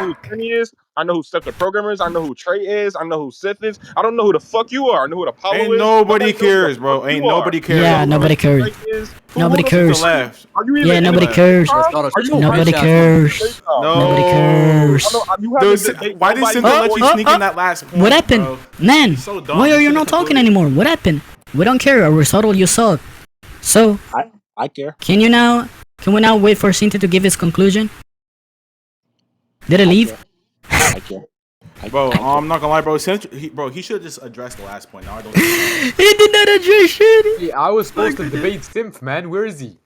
who Kenny is. I know who Scepter Programmer is. I know who Trey is. I know who Sith is. I don't know who the fuck you are. I know who the Apollo is. Ain't nobody cares, bro. Ain't nobody cares. Yeah, nobody cares. Nobody cares. Yeah, nobody cares. Nobody cares. Nobody cares. Why did Sinthe let you sneak in that last point? What happened? Man, why are you not talking anymore? What happened? We don't care. Aristotle, you suck. So, I care. Can we now wait for Sinthe to give his conclusion? Did he leave? I care. Bro, I'm not gonna lie, bro. He should have just addressed the last point. Now I don't. He did not address shit. Hey, I was supposed to debate Sinthe, man. Where is he?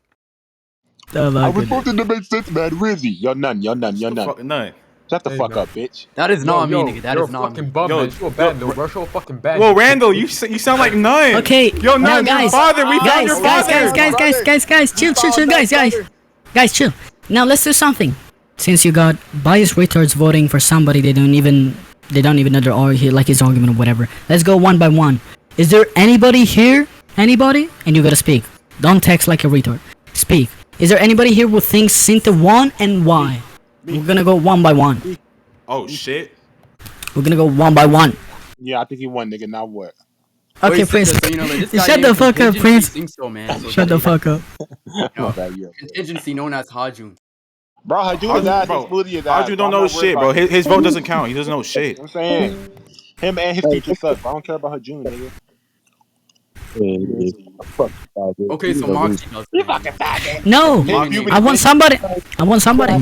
Oh my I was supposed to debate Sinthe, man. Where is he? You're none. None. Shut the fuck up, bitch. That is not me, nigga. That is not me. Bum, man. You're bad, though, bro. You're fucking bad. Whoa, Randall, you sound like none. Okay. Yo, none. Now, guys, your father. We found your father. Guys, chill, guys, chill. Now let's do something. Since you got biased retards voting for somebody they don't even They don't even know they're all here, like his argument or whatever. Let's go one by one. Is there anybody here? Anybody? And you gotta speak. Don't text like a retard. Speak. Is there anybody here who thinks Sinthe won and why? We're gonna go one by one. Oh shit. We're gonna go one by one. Yeah, I think he won, nigga. Now what? Okay, Prince. Shut the fuck up, Prince. Shut the fuck up. Contingency known as Hajun. Bro, Hajun is ass. Smoothie is ass. Hajun don't know shit, bro. His vote doesn't count. He doesn't know shit. I'm saying him and his teacher suck. I don't care about Hajun, nigga. Okay, so Moxie does. You fucking faggot. No, I want somebody. I want somebody.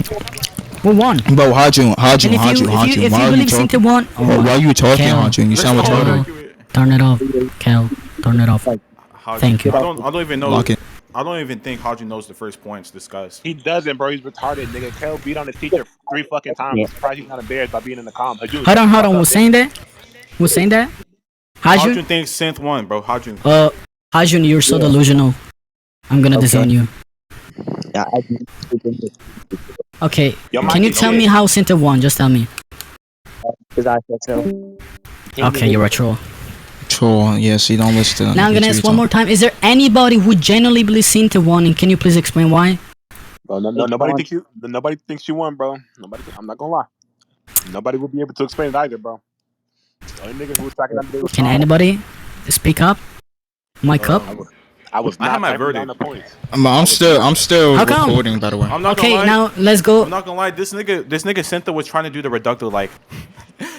Who won? Bro, Hajun. If you believe Sinthe won, why are you talking, Hajun? You sound retarded. Turn it off, Kel. Turn it off. Thank you. I don't even know. I don't even think Hajun knows the first points discussed. He doesn't, bro. He's retarded, nigga. Kel beat on his teacher 3 fucking times. I'm surprised he's not embarrassed by being in the calm. Hold on. Who's saying that? Who's saying that? Hajun? Hajun thinks Sinthe won, bro. Hajun. Hajun, you're so delusional. I'm gonna disown you. Okay, can you tell me how Sinthe won? Just tell me. Okay, you're a troll. Troll, yes, you don't listen to. Now I'm gonna ask one more time. Is there anybody who genuinely believes Sinthe won, and can you please explain why? Bro, nobody thinks you won, bro. Nobody. I'm not gonna lie. Nobody will be able to explain it either, bro. The only nigga who was talking that day was Can anybody speak up? Mic up? I was not I have my typing down verdict. the points. I'm still How come? recording, by the way. I'm not Okay, gonna lie. now let's go. I'm not gonna lie. This nigga Sinthe was trying to do the reducto. Like,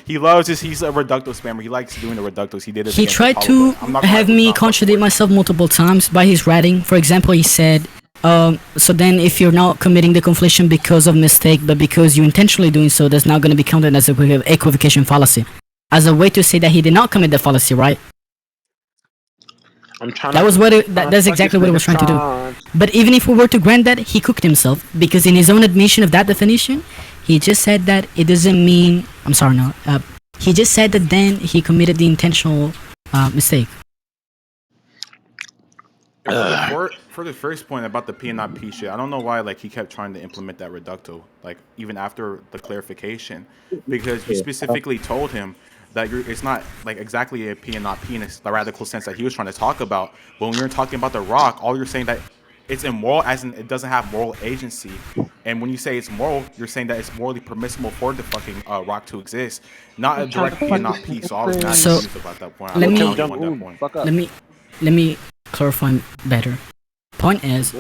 he loves this. He's a reducto spammer. He likes doing the reductos. He did it. He tried to have me contradict myself multiple times by his writing. For example, he said, so then if you're not committing the conflation because of mistake, but because you intentionally doing so, that's not going to be counted as a equivocation fallacy. As a way to say that he did not commit the fallacy, right? That's exactly what he was trying to do. But even if we were to grant that, he cooked himself, because in his own admission of that definition, he just said that it doesn't mean. I'm sorry, no. He just said that then he committed the intentional mistake. For the first point about the P and not P shit, I don't know why he kept trying to implement that reducto, even after the clarification, because you specifically told him that it's not exactly a P and not P in the radical sense that he was trying to talk about. But when you're talking about the rock, all you're saying that it's immoral, as in it doesn't have moral agency. And when you say it's moral, you're saying that it's morally permissible for the fucking rock to exist, not a direct P and not P. So I was not confused about that point. Let me clarify better. Point is,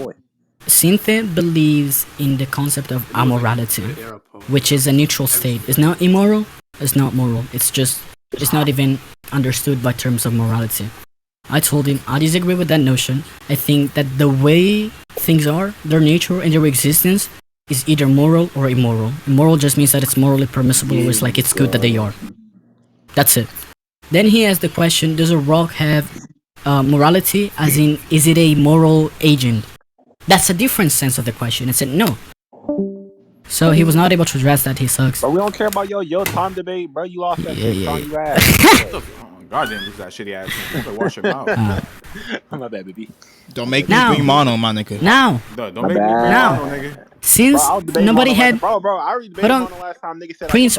Sinthe believes in the concept of amorality, which is a neutral state. It's not immoral, it's not moral. It's not even understood by terms of morality. I told him I disagree with that notion. I think that the way things are, their nature and their existence, is either moral or immoral. Immoral just means that it's morally permissible, or it's good that they are. That's it. Then he asked the question, does a rock have morality, as in, is it a moral agent? That's a different sense of the question. I said no. So he was not able to address that. He sucks. But we don't care about your time debate, bro. You lost that shit. Yeah. You ass. God didn't lose that shitty ass. Wash your mouth. My bad, baby. Don't make me bring mono, my nigga. Now. Don't make me bring mono, nigga. Since nobody had. Bro, I already debated mono last time. Nigga said Prince.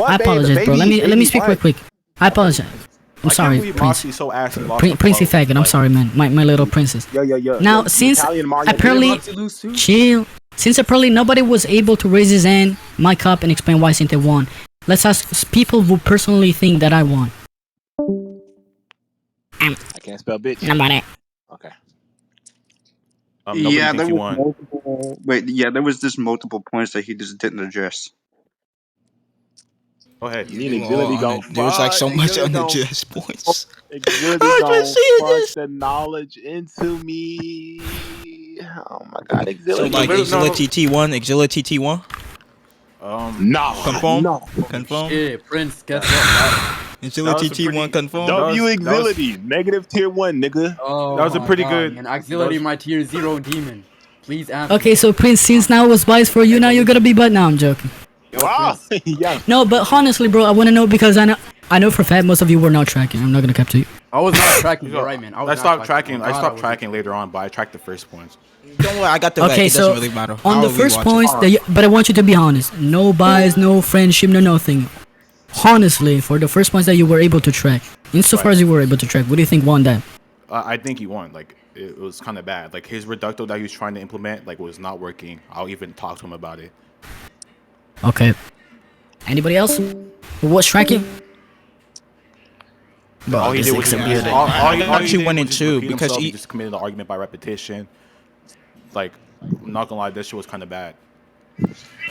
I apologize, bro. Let me speak real quick. I apologize. I'm sorry, Prince. Princey faggot. I'm sorry, man. My little princess. Yo. Now, since apparently, chill. Since apparently nobody was able to raise his hand, mic up, and explain why Sinthe won, let's ask people who personally think that I won. I can't spell bitch. Nobody. Okay. Yeah, there was multiple. Wait, yeah, there was just multiple points that he just didn't address. Go ahead. There was so much unaddressed points. Fuck the knowledge into me. Oh my god, Axility. So Axility T1, Axility T1. No. Confirm. No. Confirm. Yeah, Prince, guess what? Agility T1 confirm. W Axility, negative tier 1, nigga. Oh, that was a pretty good. And Axility, my tier 0 demon. Please answer. Okay, so Prince, since now it was biased for you, now you're gonna be but now I'm joking. Wow. Yeah. No, but honestly, bro, I want to know because I know for a fact most of you were not tracking. I'm not gonna cap to you. I was not tracking. You're right, man. I stopped tracking. I stopped tracking later on, but I tracked the first points. Don't worry, I got the okay, it so doesn't really matter. On the first points, but I want you to be honest. No bias, no friendship, no nothing. honestly, for the first points that you were able to track, insofar as you were able to track, what do you think won that? I think he won. Like it was kind of bad. Like his reducto that he was trying to implement like was not working. I'll even talk to him about it. Okay. Anybody else who was tracking? Bro, all he did was actually went in two because he just committed the argument by repetition. Like, I'm not gonna lie, this shit was kind of bad.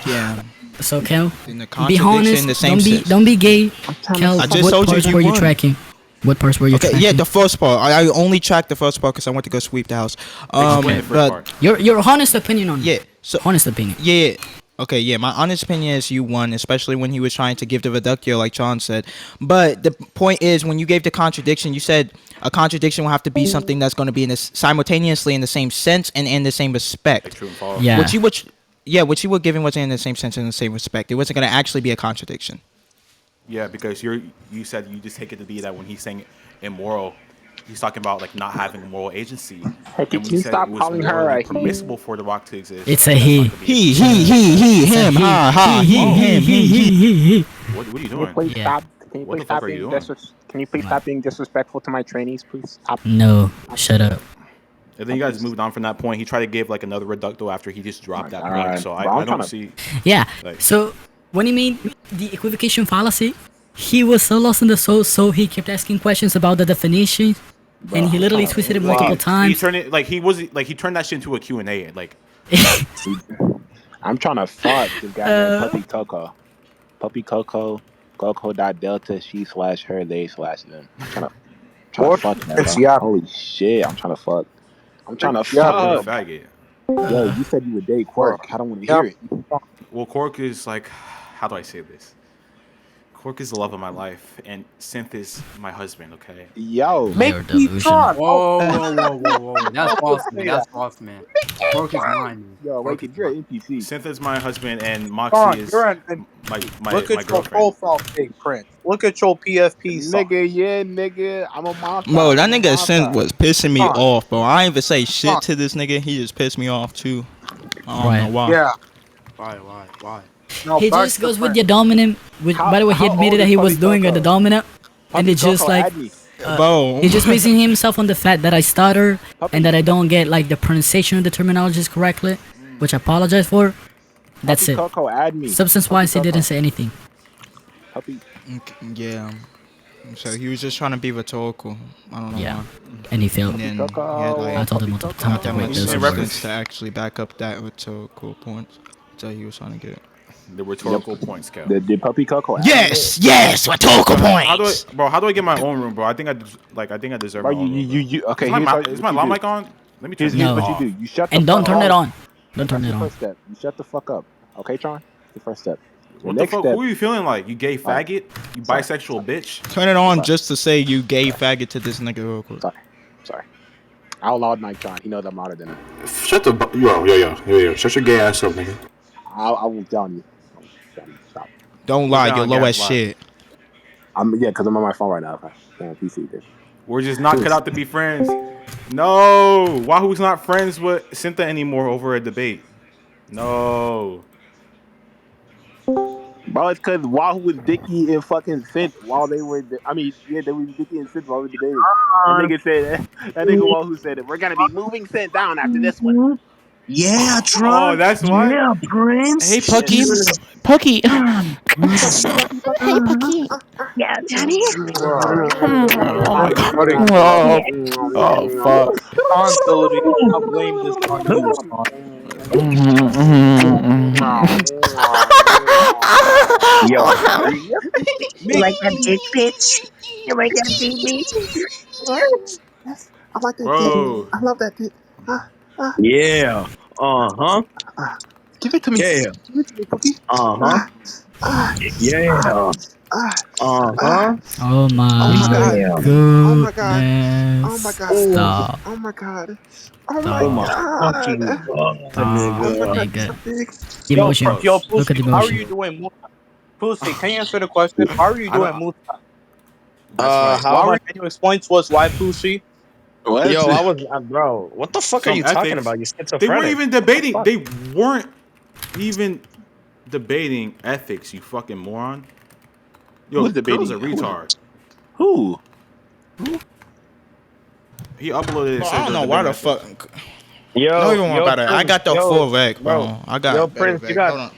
Yeah. So Kel, In the be honest. Don't be gay. Kel, I just what told parts you were you won. tracking? What parts were you tracking? Yeah, the first part. I only tracked the first part because I went to go sweep the house. But your honest opinion on it. Yeah. So honest opinion. Yeah. Okay, yeah, my honest opinion is you won, especially when he was trying to give the reductio like John said. But the point is, when you gave the contradiction, you said a contradiction will have to be something that's going to be simultaneously in the same sense and in the same respect. Like true and false. Yeah. What you were giving wasn't in the same sense and in the same respect. It wasn't going to actually be a contradiction. Yeah, because you said you just take it to be that when he's saying immoral, he's talking about like not having moral agency. Hey, can you stop calling her a permissible for the rock to exist? It's a he. He, him, ha, he. What are you Can you doing? please stop? Can you What please the fuck stop are you being doing? Can you please stop being disrespectful to my trainees, please? Stop. No, shut up. And then you guys moved on from that point. He tried to give like another reducto after he just dropped that point. So I don't see. Yeah. Like, So when he made the equivocation fallacy, he was so lost in the soul, so he kept asking questions about the definition, and he literally twisted it multiple He times. turned it like he turned that shit into a Q&A. Like I'm trying to fuck this guy named Puppy Coco. Puppy Coco, Coco.delta, she/her, they/them. I'm trying to fuck that, bro. Holy shit, I'm trying to fuck. I'm trying to fuck. faggot. Yo, you said you would date Quark. I don't want to hear it. Well, Cork is like, how do I say this? Cork is the love of my life, and Sinthe is my husband. Okay. Yo, Make me talk. Whoa. That's false, man. That's false, man. Cork is mine. Yo, wait, you're an NPC. Sinthe is my husband, and Moxie is my Look at your girlfriend. profile pic, Prince. Look at your PFP song. Nigga, I'm a monster. Bro, that nigga Synth was pissing me off, bro. I ain't even say shit to this nigga. He just pissed me off too. I don't know why. Yeah. Why? No, He back just to goes with Prince. your dominant. By the way, he admitted that he was doing the dominant, and it's just like, bro, he's just basing himself on the fact that I stutter and that I don't get like the pronunciation of the terminologies correctly, which I apologize for. That's it. Coco, add me. Substance-wise, he didn't say anything. Yeah. So he was just trying to be rhetorical. I don't know why. And he failed. And then he had, like, I told him multiple times that in doesn't reference work. to actually back up that rhetorical point that he was trying to get. The rhetorical points, Cal. The Puppy Coco. Yes, rhetorical points. How do I get my own room, bro? I think I deserve my own room. You okay? Is my loud mic on? Let me turn Here's it what off. you do. You shut the And don't fuck turn it up. on. Don't turn it That's the on. first step. You shut the fuck up. Okay, Tron? The first step. What the fuck? Who are you feeling like? You gay faggot? You bisexual bitch? Turn it on just to say you gay faggot to this nigga real quick. Sorry. I'll loud Mike Tron. He knows I'm louder than him. Shut the yo. Shut your gay ass up, nigga. I will down you. Stop. Don't lie, you're low as shit. Because I'm on my phone right now. I'm on PC. Dude. We're just not cut out to be friends. No, Wahoo's not friends with Sinthe anymore over a debate. No. Bro, it's because Wahoo was Dicky and fucking Sinthe while they were. They were Dicky and Sinthe while we were debating. That nigga said that nigga Wahoo said it. We're gonna be moving Sinthe down after this one. Yeah, Tron. Oh, that's why. Yeah, Prince. Hey, Pucky. Pucky. Hey, Pucky. Yeah, Daddy. Oh, fuck. Responsibility. I'll blame this on you, Yo. You like that dick bitch? You like that dick bitch? I like that Bro. dick. I love that dick. Yeah. Give it to me. Yeah. Give it to me, Cookie. Yeah. Oh my goodness. Oh my god. Stop. Oh my god. Oh my fucking god. Nigga. Emotion. Yo, Look at the Pussy, how are emotion. you doing? Pussy, can you answer the question? How are you doing, Musa? Can you explain to us why Pussy? What? Yo, I was, bro. What the fuck are you talking about? You schizophrenic. They weren't even debating. They weren't even debating ethics. You fucking moron. Yo, Who's debating? Curl's a retard. Who? He uploaded it. Bro, I don't know why the fuck. Yo, No, you want better. I got the full rec, bro. bro. I got Yo, better Prince, you rec. got Hold on.